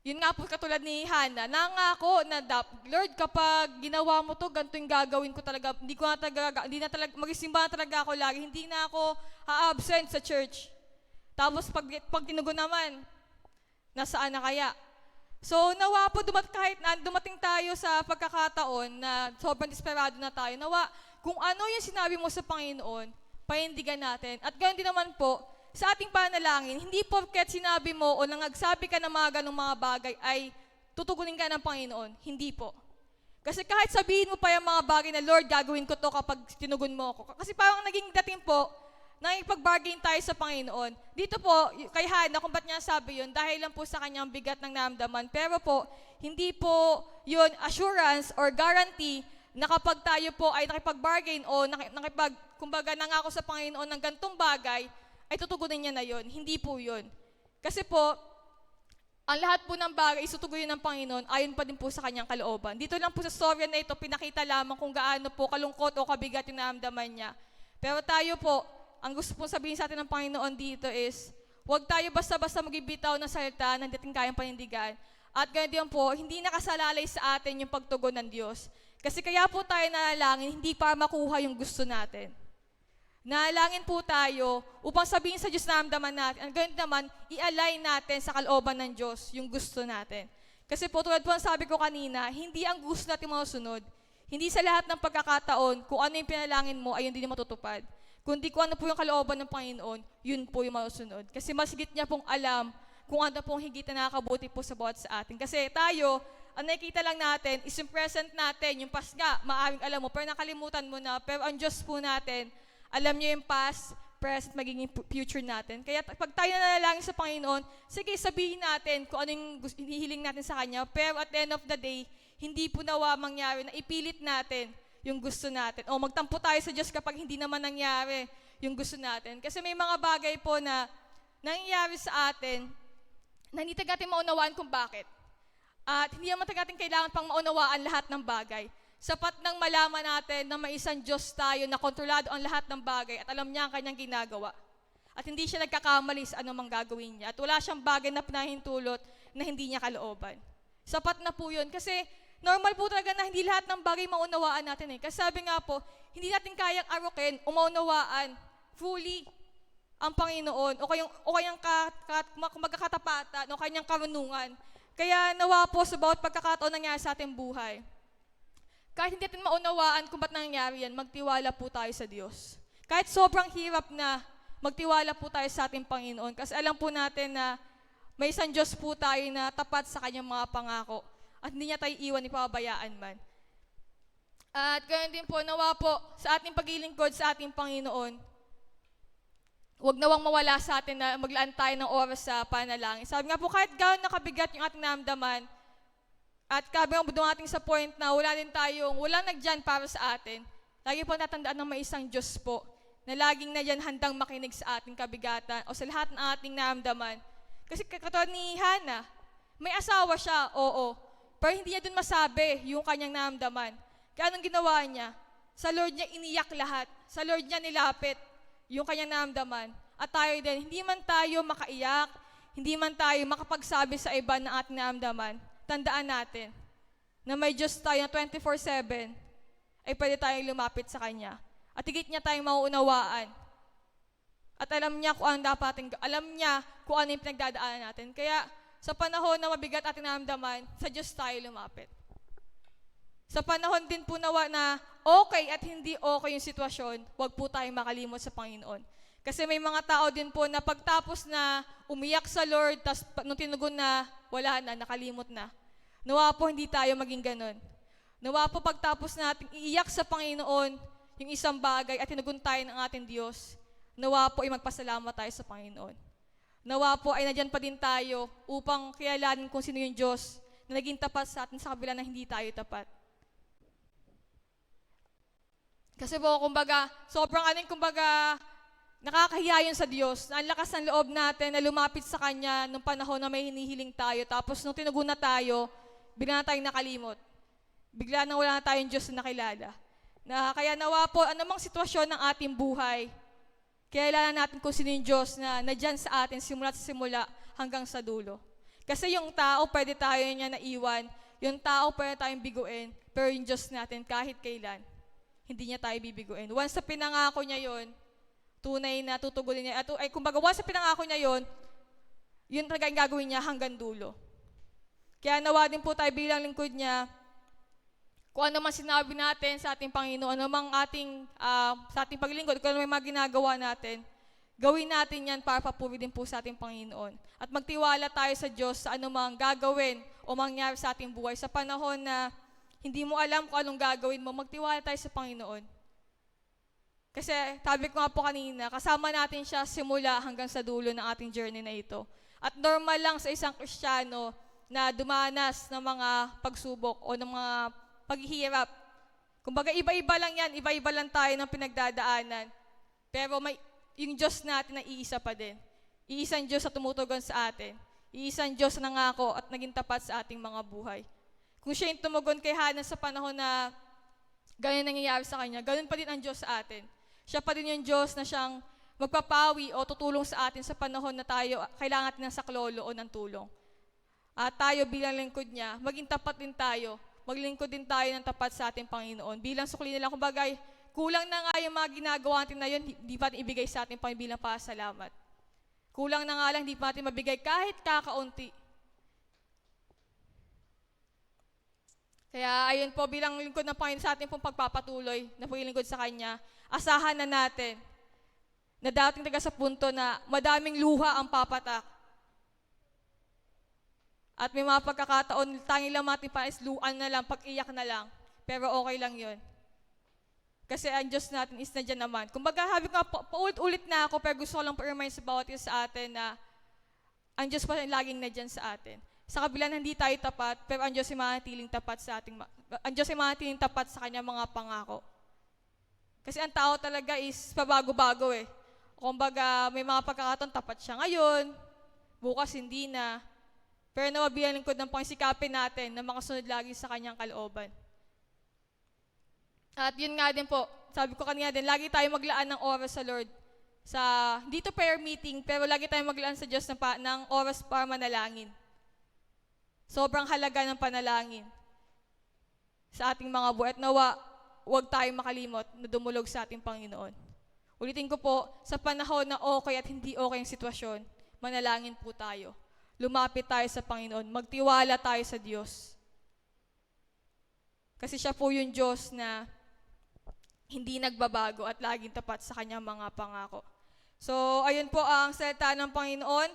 Speaker 5: Yun nga po katulad ni Hana, nangako na Lord, kapag ginawa mo to, ganito yung gagawin ko talaga. Hindi na talaga, magisimba na talaga ako lagi. Hindi na ako absent sa church. Tapos pag tinugon naman, nasaan na kaya? So nawa po, kahit dumating tayo sa pagkakataon na sobrang desperado na tayo, nawa kung ano yung sinabi mo sa Panginoon, panindigan natin. At ganoon din naman po, sa ating panalangin, hindi porket sinabi mo o nangagsabi ka ng mga ganong mga bagay ay tutugunin ka ng Panginoon. Hindi po. Kasi kahit sabihin mo pa yung mga bagay na, Lord, gagawin ko to kapag tinugon mo ako. Kasi parang naging dating po, nakipag-bargain tayo sa Panginoon. Dito po, kay Hana, kung ba't niya sabi yun, dahil lang po sa kanyang bigat ng naramdaman. Pero po, hindi po yun assurance or guarantee na kapag tayo po ay nakipag-bargain o kumbaga nangako sa Panginoon ng gantong bagay, ay tutugunin niya na yun. Hindi po yun. Kasi po, ang lahat po ng bagay isutugunin ng Panginoon ayon pa din po sa kanyang kalooban. Dito lang po sa story na ito, pinakita lamang kung gaano po kalungkot o kabigat yung naramdaman niya. Pero tayo po, ang gusto po sabihin sa atin ng Panginoon dito is, huwag tayo basta-basta magbibitaw ng salita na dating kayang panindigan. At ganyan po, hindi nakasalalay sa atin yung pagtugon ng Diyos. Kasi kaya po tayo nanalangin, hindi para makuha yung gusto natin. Nalangin po tayo upang sabihin sa Diyos na naramdaman natin. Ang ganun naman, i-align natin sa kalooban ng Diyos yung gusto natin. Kasi po, tulad po ang sabi ko kanina, hindi ang gusto natin masunod. Hindi sa lahat ng pagkakataon, kung ano yung pinalangin mo, ay hindi matutupad. Kundi kung ano po yung kalooban ng Panginoon, yun po yung masunod. Kasi mas higit niya pong alam kung ano pong higit na nakakabuti po sa bawat sa atin. Kasi tayo, ang nakikita lang natin, is yung present natin, yung past nga, maaaring alam mo, pero nakalimutan mo na, pero ang Diyos po natin, alam niyo yung past, present, magiging future natin. Kaya pag tayo nanalangin sa Panginoon, sige, sabihin natin kung ano yung hinihiling natin sa Kanya. Pero at the end of the day, hindi po nawa mangyari na ipilit natin yung gusto natin. O magtampo tayo sa Diyos kapag hindi naman nangyari yung gusto natin. Kasi may mga bagay po na nangyayari sa atin na hindi natin maunawaan kung bakit. At hindi naman natin kailangan pang maunawaan lahat ng bagay. Sapat nang malaman natin na may isang Diyos tayo na kontrolado ang lahat ng bagay at alam niya ang kanyang ginagawa. At hindi siya nagkakamali sa anumang gagawin niya. At wala siyang bagay na pinahintulot na hindi niya kalooban. Sapat na po yun. Kasi normal po talaga na hindi lahat ng bagay maunawaan natin eh. Kasi sabi nga po, hindi natin kayang arukin o maunawaan fully ang Panginoon o kayang magkakatapatan o kanyang karunungan. Kaya nawa po sa bawat pagkakataon nangyari sa ating buhay. Kahit hindi natin maunawaan kung ba't nangyari yan, magtiwala po tayo sa Diyos. Kahit sobrang hirap na, magtiwala po tayo sa ating Panginoon. Kasi alam po natin na may isang Diyos po tayo na tapat sa kanyang mga pangako. At hindi niya tayo iwan, ipapabayaan man. At ganoon din po, nawa po sa ating paglilingkod sa ating Panginoon, huwag nawang mawala sa atin na maglaan tayo ng oras sa panalangin. Sabi nga po, kahit gaano nakabigat yung ating naramdaman, at kabi nga dumating sa point na wala nagdyan para sa atin, lagi po natandaan ng may isang Diyos po, na laging na dyan handang makinig sa ating kabigatan o sa lahat ng ating naramdaman. Kasi katulad ni Hannah, may asawa siya, oo, pero hindi niya dun masabi yung kanyang naramdaman. Kaya anong ginawa niya? Sa Lord niya iniyak lahat. Sa Lord niya nilapit yung kanyang naramdaman. At tayo din, hindi man tayo makaiyak, hindi man tayo makapagsabi sa iba ng ating naramdaman, tandaan natin na may Diyos tayo na 24/7 ay pwede tayong lumapit sa Kanya. At higit niya tayong mauunawaan. At alam niya kung ano yung pinagdadaanan natin. Kaya sa panahon na mabigat ating naramdaman, sa Diyos tayo lumapit. Sa panahon din po nawa na okay at hindi okay yung sitwasyon, huwag po tayong makalimot sa Panginoon. Kasi may mga tao din po na pagtapos na umiyak sa Lord, tapos nung tinugon na, wala na, nakalimot na. Nawa po hindi tayo maging ganun. Nawa po pagtapos natin iiyak sa Panginoon yung isang bagay at tinugon tayo ng ating Diyos, nawa po ay magpasalamat tayo sa Panginoon. Nawa po ay nandyan pa din tayo upang kilalanin kung sino yung Diyos na naging tapat sa atin sa kabila na hindi tayo tapat. Kasi po, sobrang nakakahiya yun sa Diyos, na ang lakas ng loob natin na lumapit sa Kanya nung panahon na may hinihiling tayo, tapos nung tinugon na tayo, bigla na tayong nakalimot. Bigla na wala na tayong Diyos na nakilala. Kaya nawa po, anumang sitwasyon ng ating buhay, kilala natin kung sino yung Diyos na nandyan sa atin simula sa simula hanggang sa dulo. Kasi yung tao, pwede tayo niya naiwan, yung tao, pwede tayong biguin, pero yung Diyos natin, kahit kailan, hindi niya tayo bibiguin. Once sa pinangako niya yon, tunay na tutugunin niya. Kumbaga, once sa pinangako niya yon, yun talaga yung gagawin niya hanggang dulo. Kaya nawa din po tayo bilang lingkod niya, kung ano man sinabi natin sa ating Panginoon, ano mang sa ating paglingkod, kung ano may mga ginagawa natin, gawin natin yan para papuri din po sa ating Panginoon. At magtiwala tayo sa Diyos sa anumang gagawin o mangyari sa ating buhay. Sa panahon na hindi mo alam kung anong gagawin mo, magtiwala tayo sa Panginoon. Kasi sabi ko nga po kanina, kasama natin siya simula hanggang sa dulo ng ating journey na ito. At normal lang sa isang Kristiyano na dumanas ng mga pagsubok o ng mga paghihirap. Kumbaga, iba-iba lang yan, iba-iba lang tayo ng pinagdadaanan. Pero may yung Diyos natin na iisa pa din. Iisang Diyos na tumutugon sa atin. Iisang Diyos na nangako at naging tapat sa ating mga buhay. Kung siya yung tumugon kay Hannah sa panahon na ganyan nangyayari sa kanya, ganun pa din ang Diyos sa atin. Siya pa din yung Diyos na siyang magpapawi o tutulong sa atin sa panahon na tayo kailangan natin ng saklolo o ng tulong. At tayo bilang lingkod niya, maging tapat din tayo. Maglingkod din tayo ng tapat sa ating Panginoon. Bilang sukli nila, kumbaga, kulang na nga yung mga ginagawa natin na yun, hindi pa natin ibigay sa ating Panginoon bilang pasalamat. Kulang na nga lang, hindi pa natin mabigay kahit kakaunti. Kaya ayun po, bilang lingkod ng Panginoon sa ating pong pagpapatuloy na paglilingkod sa Kanya, asahan na natin na dating taga sa punto na madaming luha ang papatak. At may mga pagkakataon, tanging lang natin paisluan na lang, pag-iyak na lang. Pero okay lang yun. Kasi ang Diyos natin is na dyan naman. Kumbaga, sabi ko nga, paulit-ulit na ako, pero gusto ko lang pa-remind sa bawat isa sa atin na ang Diyos pa rin laging na dyan sa atin. Sa kabila na hindi tayo tapat, pero ang Diyos ay manatiling tapat sa ating, ang Diyos ay manatiling tapat sa kanya mga pangako. Kasi ang tao talaga is pabago-bago eh. Kumbaga, may mga pagkakataon tapat siya ngayon, bukas hindi na. Pero nawabihan lingkod ng pangsikapin natin na makasunod lagi sa kanyang kalooban. At yun nga din po, sabi ko kanina din, lagi tayo maglaan ng oras sa Lord. Dito prayer meeting, pero lagi tayo maglaan sa Diyos ng oras para manalangin. Sobrang halaga ng panalangin sa ating mga buhay. At nawa, huwag tayong makalimot na dumulog sa ating Panginoon. Ulitin ko po, sa panahon na okay at hindi okay ang sitwasyon, manalangin po tayo. Lumapit tayo sa Panginoon. Magtiwala tayo sa Diyos. Kasi siya po yung Diyos na hindi nagbabago at laging tapat sa kanyang mga pangako. So, ayun po ang salita ng Panginoon.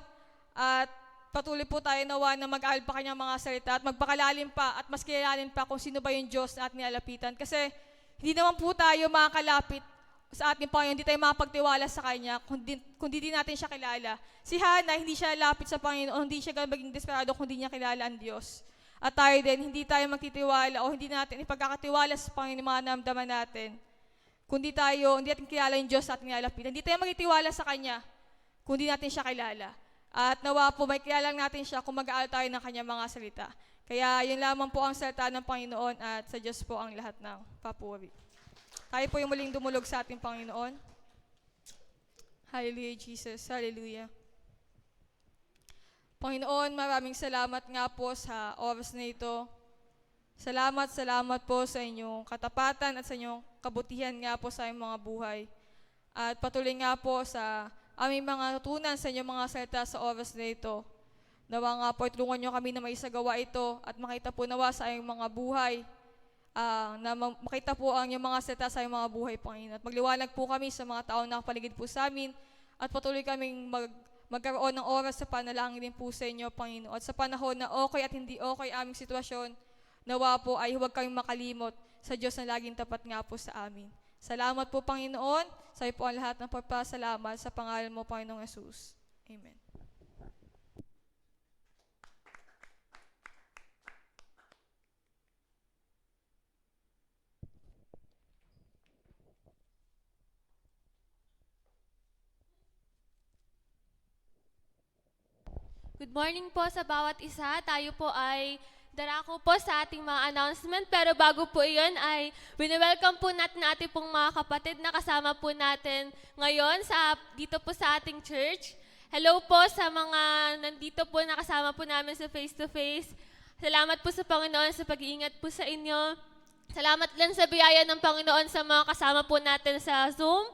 Speaker 5: At patuloy po tayo nawa na mag-aral pa kanyang mga salita at magpakalalim pa at mas kilalanin pa kung sino ba yung Diyos na ating nilalapitan. Kasi hindi naman po tayo makakalapit sa ating Panginoon, hindi tayo makapagtiwala sa Kanya kung di natin siya kilala. Si Hannah, hindi siya lapit sa Panginoon, hindi siya maging desperado kung hindi niya kilala ang Diyos. At tayo din, hindi tayo magtitiwala o hindi natin ipagkakatiwala sa Panginoon yung mga naramdaman natin. Hindi natin kilala yung Diyos sa ating nilalapit. Hindi tayo magtitiwala sa Kanya kung hindi natin siya kilala. At nawa po, may kilala natin siya kung mag-aaral tayo ng Kanyang mga salita. Kaya yun lamang po ang salita ng Panginoon at sa Diyos po ang lahat ng papuri. Tayo po yung muling dumulog sa ating Panginoon. Hallelujah, Jesus. Hallelujah. Panginoon, maraming salamat nga po sa oras na ito. Salamat po sa inyong katapatan at sa inyong kabutihan nga po sa aming mga buhay. At patuloy nga po sa aming mga natutunan sa inyong mga salita sa oras na ito. Nawa nga po, tulungan nyo kami na maisagawa ito at makita po nawa sa aming mga buhay. Na makita po ang inyong mga salita sa aming mga buhay, Panginoon. At magliwanag po kami sa mga taong nakapaligid po sa amin at patuloy kaming magkaroon ng oras sa panalangin din po sa inyo, Panginoon. At sa panahon na okay at hindi okay aming sitwasyon, nawa po ay huwag kaming makalimot sa Diyos na laging tapat nga po sa amin. Salamat po, Panginoon. Sa iyo po ang lahat ng pagpasalamat sa pangalan mo, Panginoong Jesus. Amen.
Speaker 6: Good morning po sa bawat isa. Tayo po ay darako po sa ating mga announcement. Pero bago po iyon ay welcome po natin ating pong mga kapatid na kasama po natin ngayon dito po sa ating church. Hello po sa mga nandito po na kasama po namin sa face-to-face. Salamat po sa Panginoon sa pag-iingat po sa inyo. Salamat din sa biyaya ng Panginoon sa mga kasama po natin sa Zoom.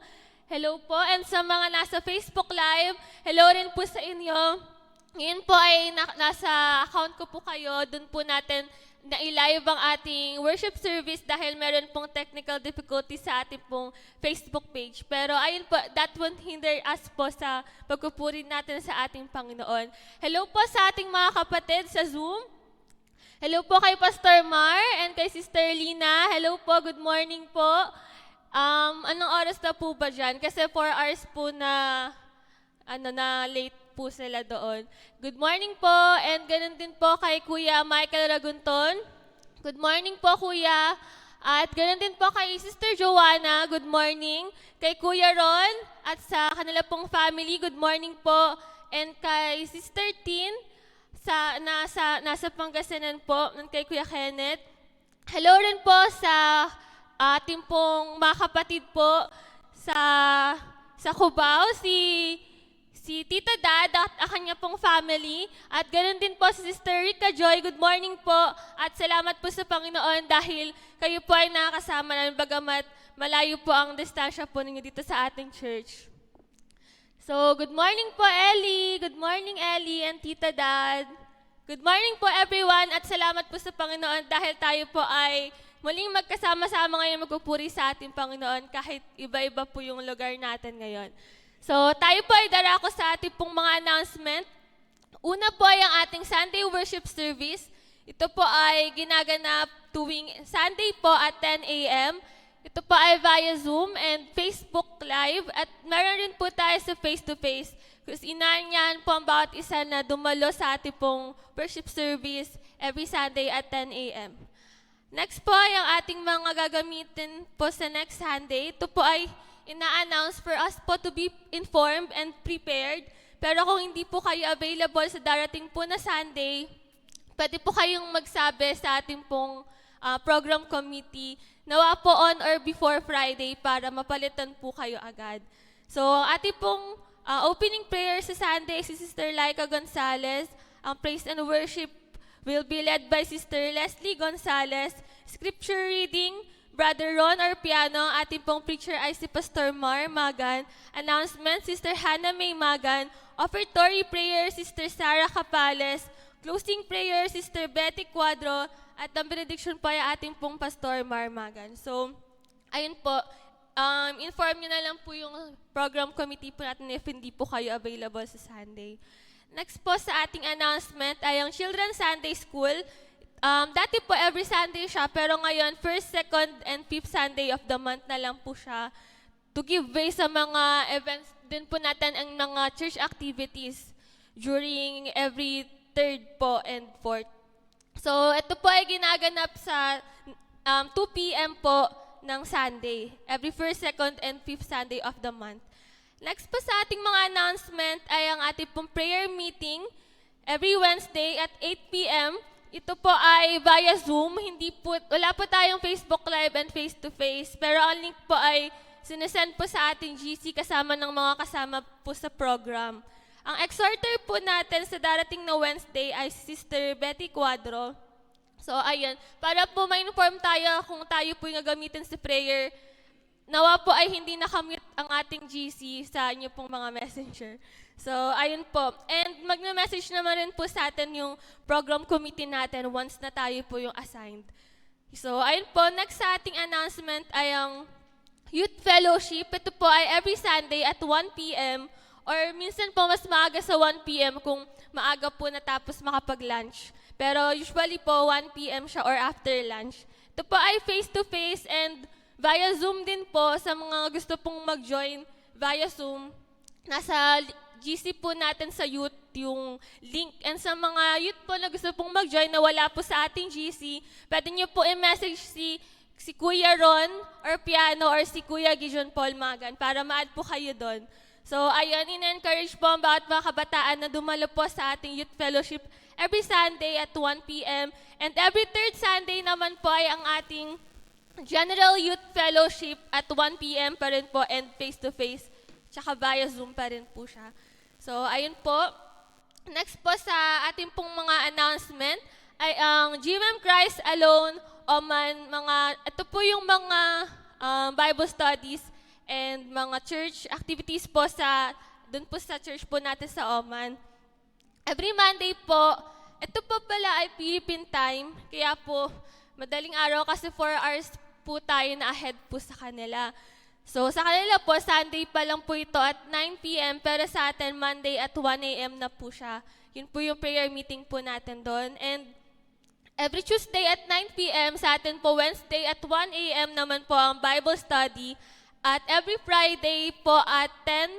Speaker 6: Hello po. And sa mga nasa Facebook Live, hello rin po sa inyo. Ngayon po ay nasa account ko po kayo, dun po natin na-live ang ating worship service dahil meron pong technical difficulty sa ating pong Facebook page. Pero ayun po, that won't hinder us po sa pagpupuri natin sa ating Panginoon. Hello po sa ating mga kapatid sa Zoom. Hello po kay Pastor Mar and kay Sister Lina. Hello po, good morning po. Anong oras na po ba dyan? Kasi 4 hours po na late po sila doon. Good morning po, and ganun din po kay Kuya Michael Ragunton. Good morning po, Kuya. At ganun din po kay Sister Joanna, good morning. Kay Kuya Ron, at sa kanila pong family, good morning po. And kay Sister Tin, nasa Pangasinan po, and kay Kuya Kenneth. Hello rin po sa ating pong mga kapatid po sa Cubao, si Tita Dad at ang kanya pong family. At ganoon din po si Sister Rica Joy. Good morning po. At salamat po sa Panginoon dahil kayo po ay nakakasama namin bagamat malayo po ang distansya po ninyo dito sa ating church. So, good morning po, Ellie. Good morning, Ellie and Tita Dad. Good morning po, everyone. At salamat po sa Panginoon dahil tayo po ay muling magkasama-sama ngayon magpupuri sa ating Panginoon kahit iba-iba po yung lugar natin ngayon. So, tayo po ay darako sa ating pong mga announcement. Una po ay ang ating Sunday worship service. Ito po ay ginaganap tuwing Sunday po at 10 a.m. Ito po ay via Zoom and Facebook Live. At meron rin po tayo sa face-to-face. Kasi inaanyahan po ang bawat isa na dumalo sa ating pong worship service every Sunday at 10 a.m. Next po ay ang ating mga gagamitin po sa next Sunday. Ito po ay ina-announce for us po to be informed and prepared. Pero kung hindi po kayo available sa darating po na Sunday, pwede po kayong magsabi sa ating pong program committee nawa po on or before Friday para mapalitan po kayo agad. So, ating pong opening prayer sa Sunday si Sister Laika Gonzalez. Ang praise and worship will be led by Sister Leslie Gonzalez. Scripture reading, Brother Ron Arpiano. Ating pong preacher ay si Pastor Mar Magan. Announcement, Sister Hannah May Magan. Offertory prayer, Sister Sarah Capales. Closing prayer, Sister Betty Cuadro. At ang benediction po ay ating pong Pastor Mar Magan. So, ayun po. Inform nyo na lang po yung program committee po natin if hindi po kayo available sa Sunday. Next po sa ating announcement ay ang Children's Sunday School. Dati po every Sunday siya, pero ngayon, first, second, and fifth Sunday of the month na lang po siya to give way sa mga events din po natin ang mga church activities during every third po and fourth. So, ito po ay ginaganap sa 2 p.m. po ng Sunday, every first, second, and fifth Sunday of the month. Next po sa ating mga announcement ay ang ating pong prayer meeting every Wednesday at 8 p.m. Ito po ay via Zoom, wala po tayong Facebook Live and face-to-face, pero ang link po ay sinesend po sa ating GC kasama ng mga kasama po sa program. Ang exhorter po natin sa darating na Wednesday ay si Sister Betty Cuadro. So, ayun, para po ma-inform tayo kung tayo po yung gagamitin sa prayer, nawa po ay hindi nakamute ang ating GC sa inyo pong mga messenger. So, ayun po. And magna-message naman rin po sa atin yung program committee natin once na tayo po yung assigned. So, ayun po. Next sa ating announcement ay ang Youth Fellowship. Ito po ay every Sunday at 1 p.m. or minsan po mas maaga sa 1 p.m. kung maaga po natapos makapag-lunch. Pero usually po 1 p.m. siya or after lunch. Ito po ay face-to-face and via Zoom din po sa mga gusto pong mag-join via Zoom. Nasa GC po natin sa youth yung link. And sa mga youth po na gusto pong mag-join na wala po sa ating GC, pwede nyo po i-message si Kuya Ron or Piano or si Kuya Gijon Paul Magan para ma-add po kayo doon. So, ayun, in-encourage po ang bawat mga kabataan na dumalo po sa ating youth fellowship every Sunday at 1 p.m. And every third Sunday naman po ay ang ating General Youth Fellowship at 1 p.m. pa rin po and face-to-face, tsaka via Zoom pa rin po siya. So, ayun po. Next po sa ating pong mga announcement ay ang GMM Christ Alone, Oman, ito po yung mga Bible studies and mga church activities po dun po sa church po natin sa Oman. Every Monday po, ito po pala ay Philippine time, kaya po madaling araw kasi 4 hours po tayo na ahead po sa kanila. So sa kanila po, Sunday pa lang po ito at 9 p.m. pero sa atin, Monday at 1 a.m. na po siya. Yun po yung prayer meeting po natin doon. And every Tuesday at 9 p.m. sa atin po, Wednesday at 1 a.m. naman po ang Bible study. At every Friday po at 10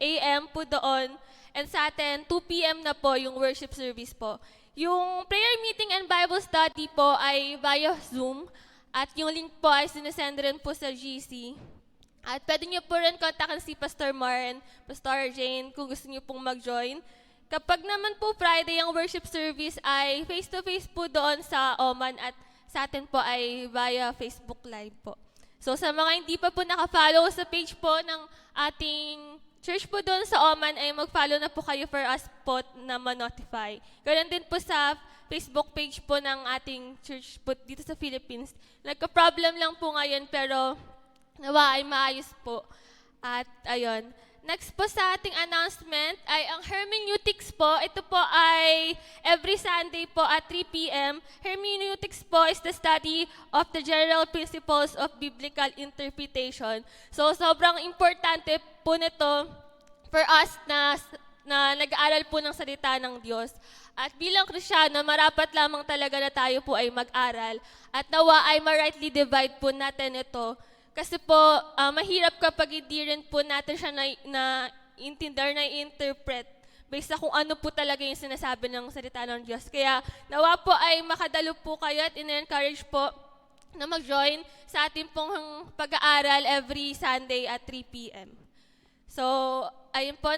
Speaker 6: a.m. po doon. And sa atin, 2 p.m. na po yung worship service po. Yung prayer meeting and Bible study po ay via Zoom. At yung link po ay sinesend rin po sa GC. At pwede nyo po rin kontakin si Pastor Mar and Pastor Jane kung gusto nyo pong mag-join. Kapag naman po Friday ang worship service ay face-to-face po doon sa Oman at sa atin po ay via Facebook Live po. So sa mga hindi pa po nakafollow sa page po ng ating church po doon sa Oman ay mag-follow na po kayo for us po na ma-notify. Ganun din po sa Facebook page po ng ating church po dito sa Philippines. Nagka-problem lang po ngayon pero nawa ay maayos po. At ayun. Next po sa ating announcement ay ang hermeneutics po. Ito po ay every Sunday po at 3 p.m. Hermeneutics po is the study of the general principles of biblical interpretation. So sobrang importante po nito for us na nag-aaral po ng salita ng Diyos. At bilang Kristiyano, marapat lamang talaga na tayo po ay mag-aral. At nawa ay ma-rightly divide po natin ito. Kasi po, mahirap kapag hindi rin po natin siya na-intindar, na-interpret based sa kung ano po talaga yung sinasabi ng salita ng Diyos. Kaya nawa po ay makadalo po kayo at in-encourage po na mag-join sa ating pong pag-aaral every Sunday at 3 p.m. So, ayun po,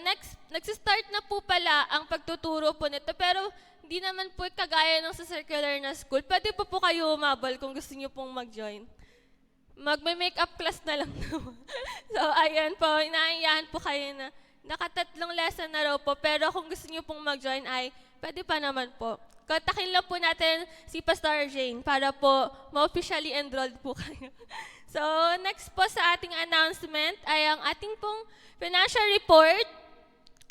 Speaker 6: nagsistart na po pala ang pagtuturo po nito, pero hindi naman po kagaya ng sa circular na school. Pwede po kayo umabol kung gusto niyo pong mag-join. Magme-makeup class na lang naman. So, ayan po, inaayahan po kayo na nakatatlong lesson na raw po, pero kung gusto niyo pong mag-join ay pwede pa naman po. Kontakin lang po natin si Pastor Jane para po ma-officially enrolled po kayo. So, next po sa ating announcement ay ang ating pong financial report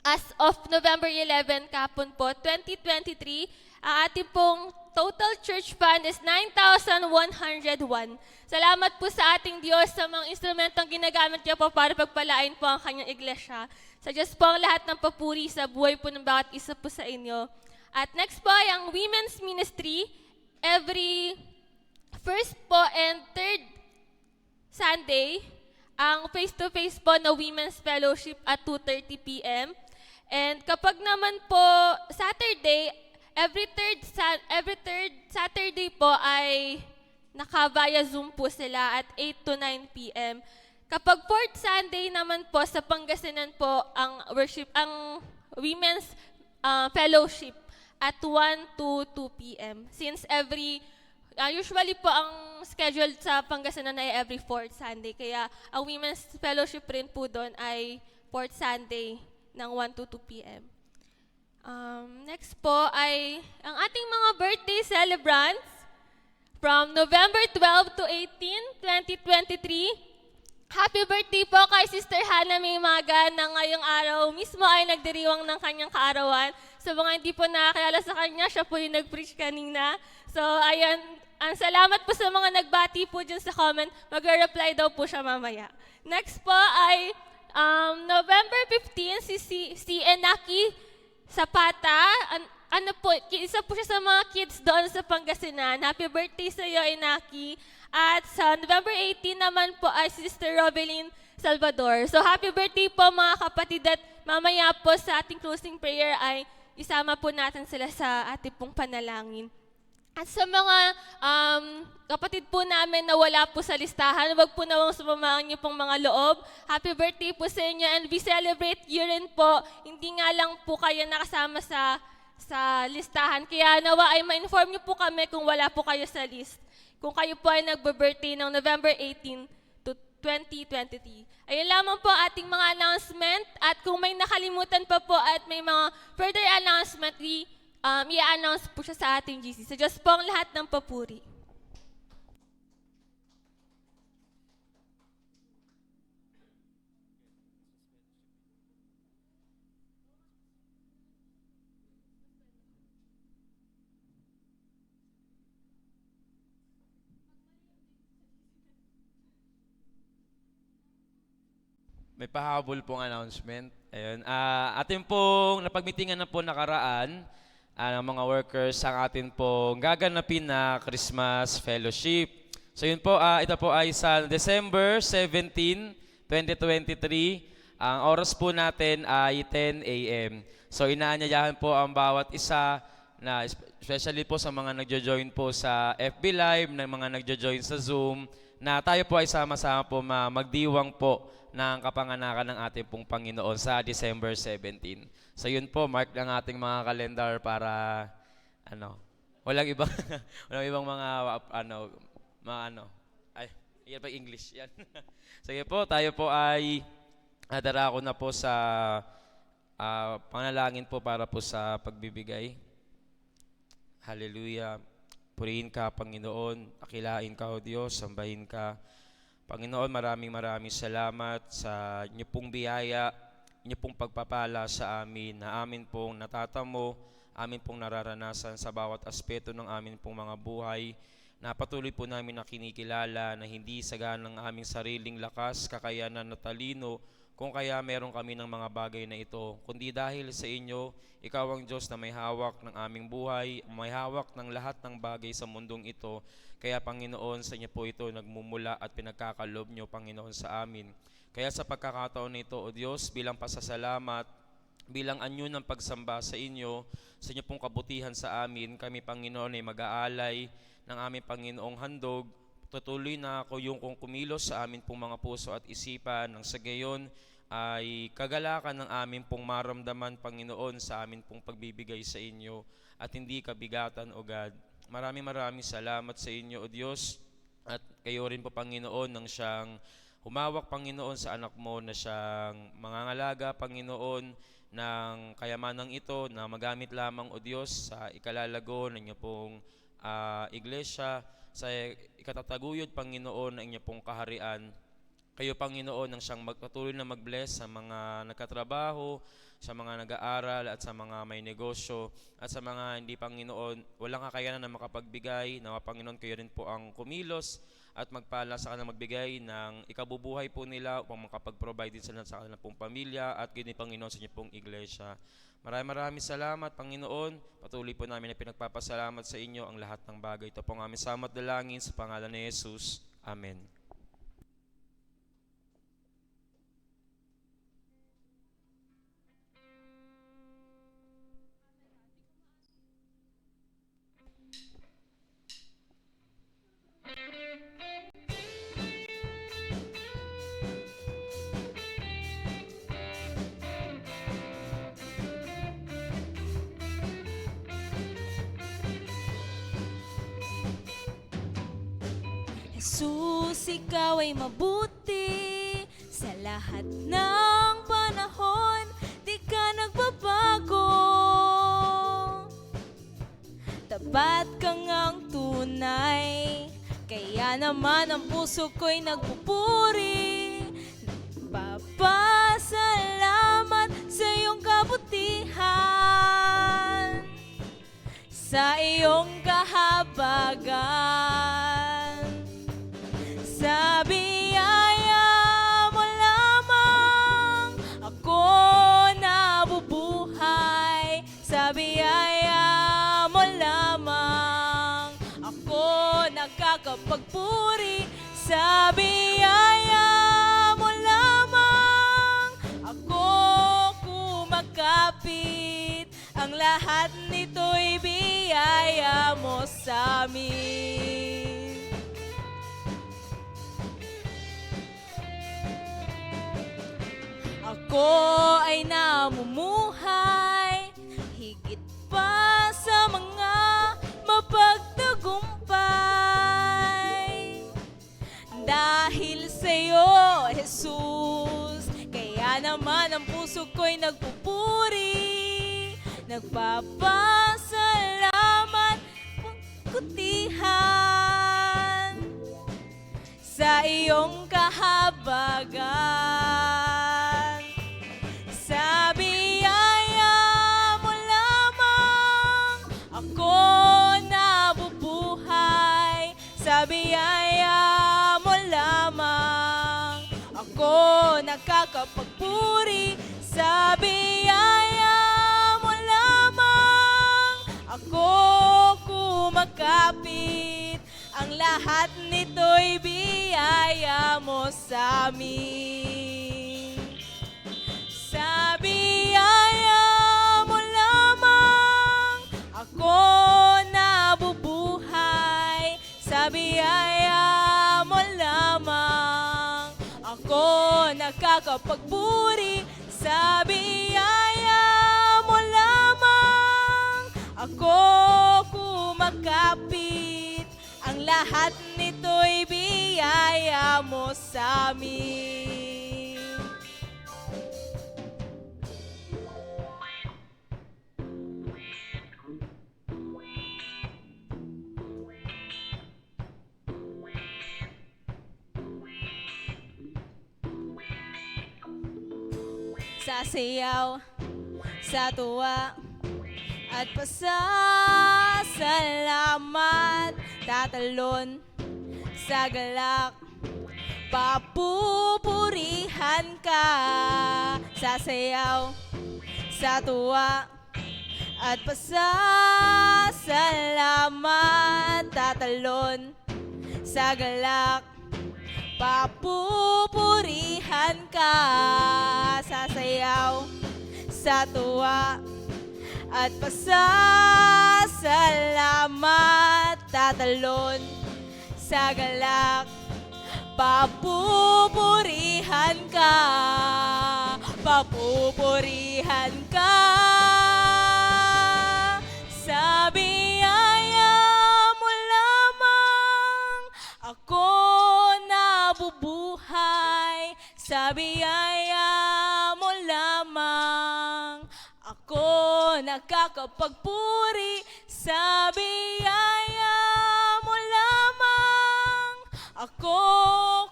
Speaker 6: as of November 11 kapon po, 2023. Ang ating pong total church fund is 9,101. Salamat po sa ating Diyos sa mga instrumentong ginagamit niya po para pagpalain po ang kanyang iglesia. Sa Diyos po ang lahat ng papuri sa buhay po ng bawat isa po sa inyo. At next po ay ang women's ministry. every first po and third Sunday, ang face-to-face po na Women's Fellowship at 2:30 p.m. And kapag naman po Saturday, every third Saturday po ay naka-via Zoom po sila at 8 to 9 p.m. Kapag fourth Sunday naman po sa Pangasinan po ang Women's Fellowship at 1 to 2 p.m. Since usually po ang schedule sa Pangasinan ay every fourth Sunday. Kaya ang Women's Fellowship rin po doon ay fourth Sunday ng 1 to 2 p.m. Next po ay ang ating mga birthday celebrants from November 12 to 18, 2023. Happy birthday po kay Sister Hannah May Maga na ngayong araw mismo ay nagdiriwang ng kanyang kaarawan. Sa mga hindi po nakakilala sa kanya, siya po yung nag-preach kanina. So, ayan, ang salamat po sa mga nagbati po dyan sa comment. Mag-reply daw po siya mamaya. Next po ay November 15, si Enaki Zapata. Isa po siya sa mga kids doon sa Pangasinan. Happy birthday sa iyo, Enaki. At sa November 18 naman po ay Sister Robeline Salvador. So happy birthday po mga kapatid at mamaya po sa ating closing prayer ay isama po natin sila sa ating pong panalangin. At sa mga kapatid po namin na wala po sa listahan, wag po nawang sumama ang niyo pong mga loob. Happy birthday po sa inyo and we celebrate you rin po. Hindi nga lang po kayo nakasama sa listahan. Kaya nawa ay ma-inform niyo po kami kung wala po kayo sa list. Kung kayo po ay nagbe-birthday ng November 18 to 2023. Ayun lamang po ating mga announcement at kung may nakalimutan pa po at may mga further announcement, i-announce po siya sa ating GC. Sa Diyos po ang lahat ng papuri.
Speaker 7: May pahabol pong announcement. Ayun. Atin pong napagmitingan na po nakaraan ng mga workers ang atin pong gaganapin na Christmas Fellowship. So yun po, ito po ay sa December 17, 2023. Ang oras po natin ay 10 a.m. So inaanyayahan po ang bawat isa na especially po sa mga nagjo-join po sa FB Live, ng mga nagjo-join sa Zoom, na tayo po ay sama-sama po magdiwang po ng kapanganakan ng ating pong Panginoon sa December 17. So yun po, mark ng ating mga kalendar para walang ibang yan pa English yan. So yun po, tayo po ay darako na po sa panalangin po para po sa pagbibigay. Hallelujah. Purihin ka, Panginoon. Akilain ka, O Diyos. Sambahin ka. Panginoon, maraming salamat sa inyo pong biyaya, inyo pong pagpapala sa amin, na amin pong natatamo, amin pong nararanasan sa bawat aspeto ng amin pong mga buhay, na patuloy po namin na kinikilala na hindi sagan ng aming sariling lakas, kakayanan na talino, kung kaya meron kami ng mga bagay na ito, kundi dahil sa inyo, ikaw ang Diyos na may hawak ng aming buhay, may hawak ng lahat ng bagay sa mundong ito. Kaya Panginoon, sa inyo po ito nagmumula at pinagkakalob nyo, Panginoon, sa amin. Kaya sa pagkakataon nito, O Diyos, bilang pasasalamat, bilang anyo ng pagsamba sa inyo pong kabutihan sa amin, kami, Panginoon, ay mag-aalay ng aming Panginoong handog. Tutuloy na ako yung kung kumilos sa amin pong mga puso at isipan, nang sa gayon ay kagalakan ng amin pong maramdaman, Panginoon, sa amin pong pagbibigay sa inyo at hindi kabigatan, O God. Maraming salamat sa inyo, O Diyos, at kayo rin po, Panginoon, nang siyang humawak, Panginoon, sa anak mo na siyang mangangalaga, Panginoon, ng kayamanang ito na magamit lamang, O Diyos, sa ikalalago ng inyo pong iglesia, sa ikatataguyod, Panginoon, ng inyo pong kaharian. kayo, Panginoon, ang siyang magpatuloy na mag-bless sa mga nagkatrabaho, sa mga nag-aaral, at sa mga may negosyo, at sa mga hindi, Panginoon, walang kakayanan na makapagbigay. Nawa, Panginoon, kayo rin po ang kumilos at magpala sa kanilang magbigay ng ikabubuhay po nila upang makapag-provide din sila sa kanilang pong pamilya at gini, Panginoon, sa inyo pong iglesia. Maraming salamat, Panginoon. Patuloy po namin na pinagpapasalamat sa inyo ang lahat ng bagay. Ito po ang aming salamat dalangin sa pangalan ni Jesus. Amen.
Speaker 6: Jesus, ikaw ay mabuti sa lahat ng panahon, di ka nagbabago. Tapat kang ang tunay, kaya naman ang puso ko'y nagpupuri. Nagpapasalamat sa iyong kabutihan, sa iyong kahabagan. Sa biyaya mo lamang ako nabubuhay. Sa biyaya mo lamang ako nakakapagpuri. Sa biyaya mo lamang ako kumakapit. Ang lahat nito'y biyaya mo sa amin. Ako ay namumuhay higit pa sa mga mapagtagumpay. Dahil sa'yo, Jesus, kaya naman ang puso ko'y nagpupuri. Nagpapasalamat pagkutihan sa iyong kahabagan. Sa biyaya mo lamang ako nabubuhay. Sa biyaya mo lamang ako nakakapagpuri. Sa biyaya mo lamang ako kumakapit. Ang lahat nito'y biyaya mo sa amin. Sa biyaya mo lamang ako nabubuhay. Sa biyaya mo lamang ako nakakapagpuri. Sa biyaya mo lamang ako kumakapit. Ang lahat nito'y biyaya mo sa amin. Sasayaw sa tuwa at pasasalamat, tatalon sa galak, papupurihan ka. Sasayaw sa tuwa at pasasalamat, tatalon sa galak, papupurihan ka. Sasayaw sa tuwa at pasasalamat, tatalon sa galak, papupurihan ka. Papupurihan ka. Sa biyaya mo lamang ako nabubuhay. Sa biyaya mo lamang ako nakakapagpuri. Sa biyaya mo lamang ako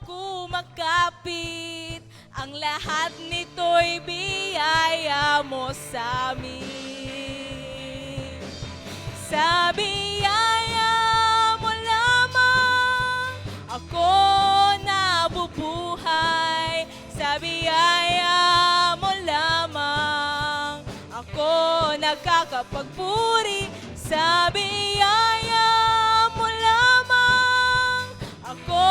Speaker 6: kumakapit.
Speaker 5: kumapit. Ang lahat nito'y biyaya mo sa amin. Sa biyaya mo lamang ako nabubuhay. Sa biyaya mo lamang ako nagkakapagpuri. Sa biyaya mo lamang ako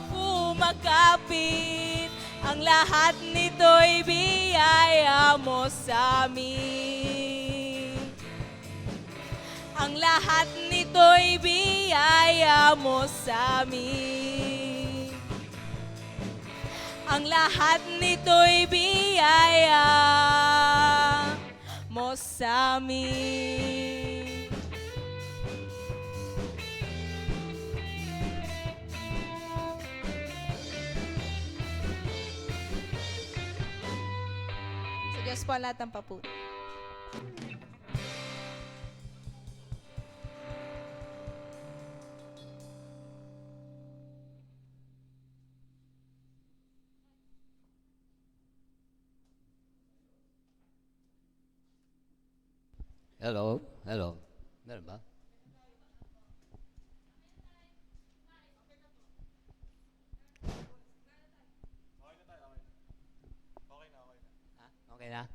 Speaker 5: kumakapit. Ang lahat nito'y biyaya mo sa amin. Ang lahat nito'y biyaya mo sa amin. Ang lahat nito'y biyaya mo sa amin. Sa Diyos po ang lahat ng papuri.
Speaker 8: Hello, hello. Meron ba? Okay na?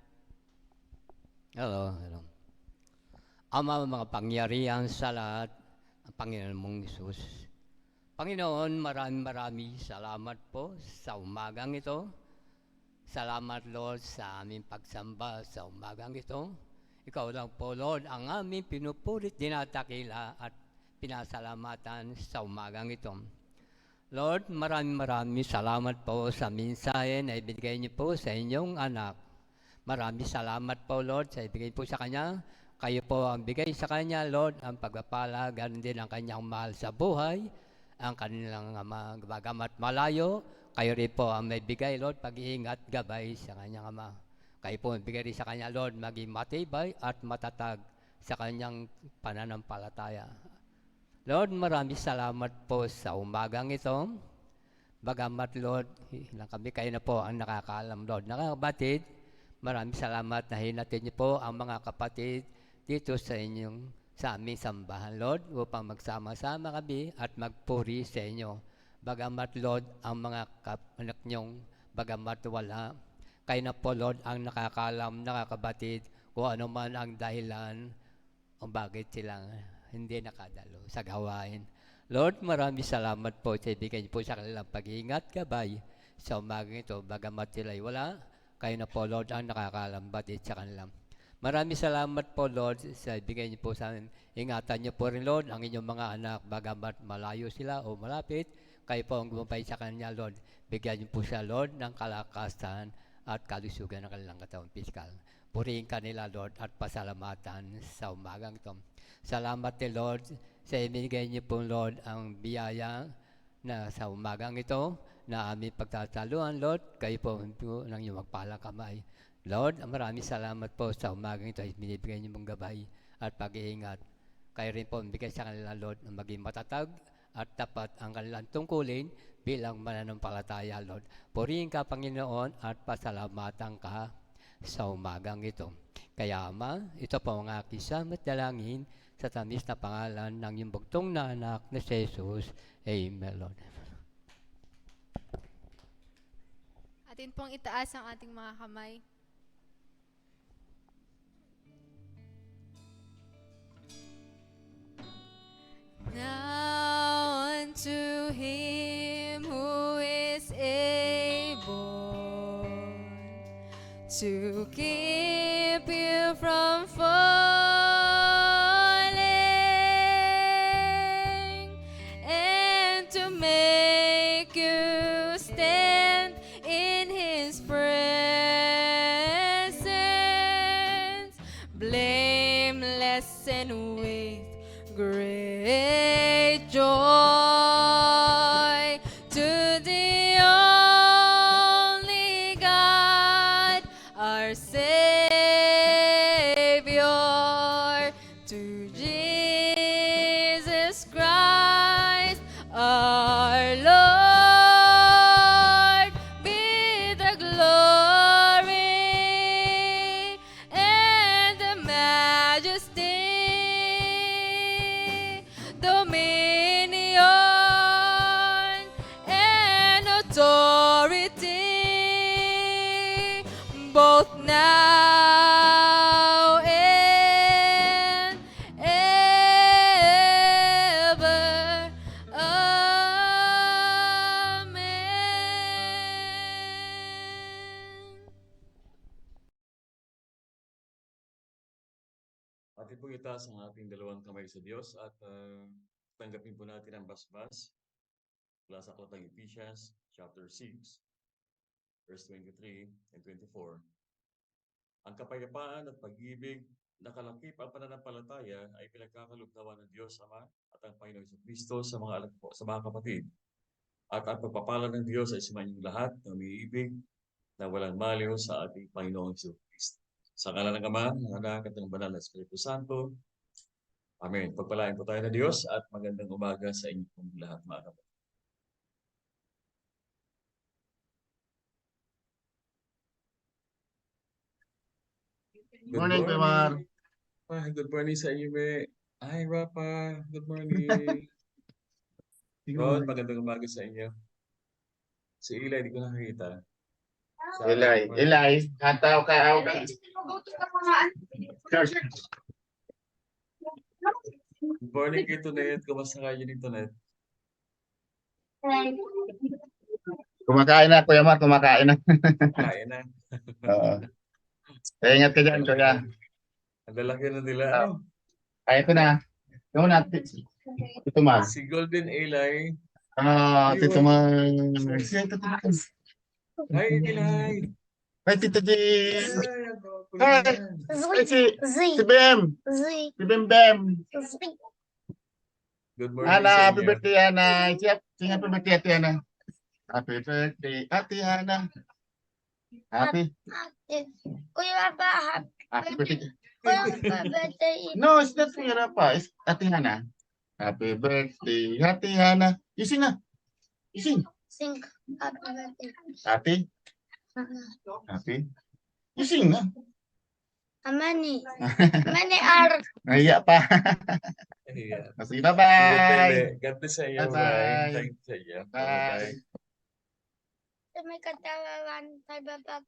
Speaker 8: Hello, hello. Ama, mga pangyarihan sa lahat, ang Panginoon mong Isus. Panginoon, marami salamat po sa umagang ito. Salamat, Lord, sa aming pagsamba sa umagang ito. Ikaw lang po, Lord, ang aming pinupulit, dinatakila at pinasalamatan sa umagang ito. Lord, marami salamat po sa mensahe na ibigay niyo po sa inyong anak. Marami salamat po, Lord, sa ibigay po sa kanya. Kayo po ang bigay sa kanya, Lord, ang pagpapala, ganun din ang kanyang mahal sa buhay, ang kanilang ama, bagamat malayo. Kayo rin po ang may bigay, Lord, pag-iingat, gabay sa kanyang ama. Kayo po ang bigay rin sa kanya, Lord, maging matibay at matatag sa kanyang pananampalataya. Lord, marami salamat po sa umagang ito. Bagamat, Lord, lang kami kayo na po ang nakakaalam, Lord. Nakakabatid, marami salamat na hinatid niyo po ang mga kapatid dito sa aming sambahan, Lord, upang magsama-sama kami at magpuri sa inyo. Bagamat, Lord, ang mga anak niyong bagamat wala, kayo na po, Lord, ang nakakaalam, nakakabatid kung ano man ang dahilan o bakit silang hindi nakadalo sa gawain. Lord, marami salamat po sa ibigay niyo po sa kanilang pag-iingat, gabay sa umagang ito. Bagamat sila'y wala, kayo na po, Lord, ang nakakaalam, batid sa kanilang. Marami salamat po, Lord, sa ibigay niyo po sa amin. Ingatan niyo po rin, Lord, ang inyong mga anak, bagamat malayo sila o malapit, kayo po ang gumabay sa kanya, Lord. Bigyan niyo po siya, Lord, ng kalakasan at kalusugan ng kanilang katawang piskal. Purihin ka nila, Lord, at pasalamatan sa umagang ito. Salamat din, Lord, sa ibigay niyo po, Lord, ang biyaya na sa umagang ito na aming pagtataluan, Lord. Kayo po ng iyong magpalang kamay. Lord, maraming salamat po sa umagang ito. Binibigay niyo mong gabay at pag-iingat. Kayo rin po bigay sa kanila, Lord, na maging matatag at tapat ang kanilang tungkulin bilang mananampalataya, Lord. Purihin ka, Panginoon, at pasalamatan ka sa umagang ito. Kaya, Ama, ito po ang aking salamat dalangin sa tamis na pangalan ng iyong bugtong na anak na si Jesus. Amen, Lord.
Speaker 1: Atin pong itaas ang ating mga kamay. Now unto him who is able to keep you from falling and to make you stand in his presence, blameless and with great joy, to the only God, our Savior, to Jesus Christ, our Lord,
Speaker 6: now and ever. Amen.
Speaker 9: Atin po itaas ang ating dalawang kamay sa Diyos at tanggapin po natin ang basbas mula sa aklat ng Ephesians chapter 6, verse 23 and 24. Ang kapayapaan at pag-ibig na kalakip ang pananampalataya ay pinagkakalugnawan ng Diyos Ama at ang Panginoong Kristo sa mga anak po, sa mga kapatid. At ang pagpapala ng Diyos ay sumayin lahat ng umiibig na walang maliw sa ating Panginoong Kristo. Sa ngalan ng Ama, ng Anak at ng Banal na Espiritu Santo. Amen. Pagpalain po tayo ng Diyos at magandang umaga sa inyo pong lahat, mga kapatid. Good
Speaker 10: Morning, Kuya Mar.
Speaker 9: Good morning sa iyo, Be. Hi, Rapa. Good morning. Ron, magandang umaga sa inyo. Si Eli, di ko nakakita.
Speaker 10: Eli, hataw ka ako ka.
Speaker 9: Good morning kay Tonet. Kumusta kayo ni Tonet?
Speaker 10: Kumakain na, Kuya Mar, kumakain na.
Speaker 9: Kain na.
Speaker 10: Oo. Ingat ka dyan, Kuya.
Speaker 9: Ang lalaki na nila. Ano?
Speaker 10: Ay, ito na. Ito na. Ito Mar.
Speaker 9: Si Golden Eli.
Speaker 10: Tito Mar.
Speaker 9: Hi, Eli.
Speaker 10: Ay, Tito G.
Speaker 9: Hi.
Speaker 10: Ay, si Bem. Si Bem Bem.
Speaker 9: Good morning
Speaker 10: Ana,
Speaker 9: sa
Speaker 10: happy
Speaker 9: inyo.
Speaker 10: birthday, Ana. Sing happy birthday, Ate Ana. Happy birthday, Ate Ana. Happy.
Speaker 11: Kuya pa,
Speaker 10: Happy birthday.
Speaker 11: kuya pa birthday.
Speaker 10: No, it's not Kuya Rapa. It's Ate Hana. Happy birthday, Ate Hana. You sing na. You sing.
Speaker 11: Sing happy birthday.
Speaker 10: Ate. Happy. You sing na.
Speaker 11: Amani. Amani ar.
Speaker 10: Naiya pa.
Speaker 9: Ayan.
Speaker 10: Sige, bye-bye.
Speaker 9: God bless sa iyo.
Speaker 10: Bye-bye.
Speaker 9: Thank you sa iyo.
Speaker 10: Bye.
Speaker 11: Sa may katawan kay baba.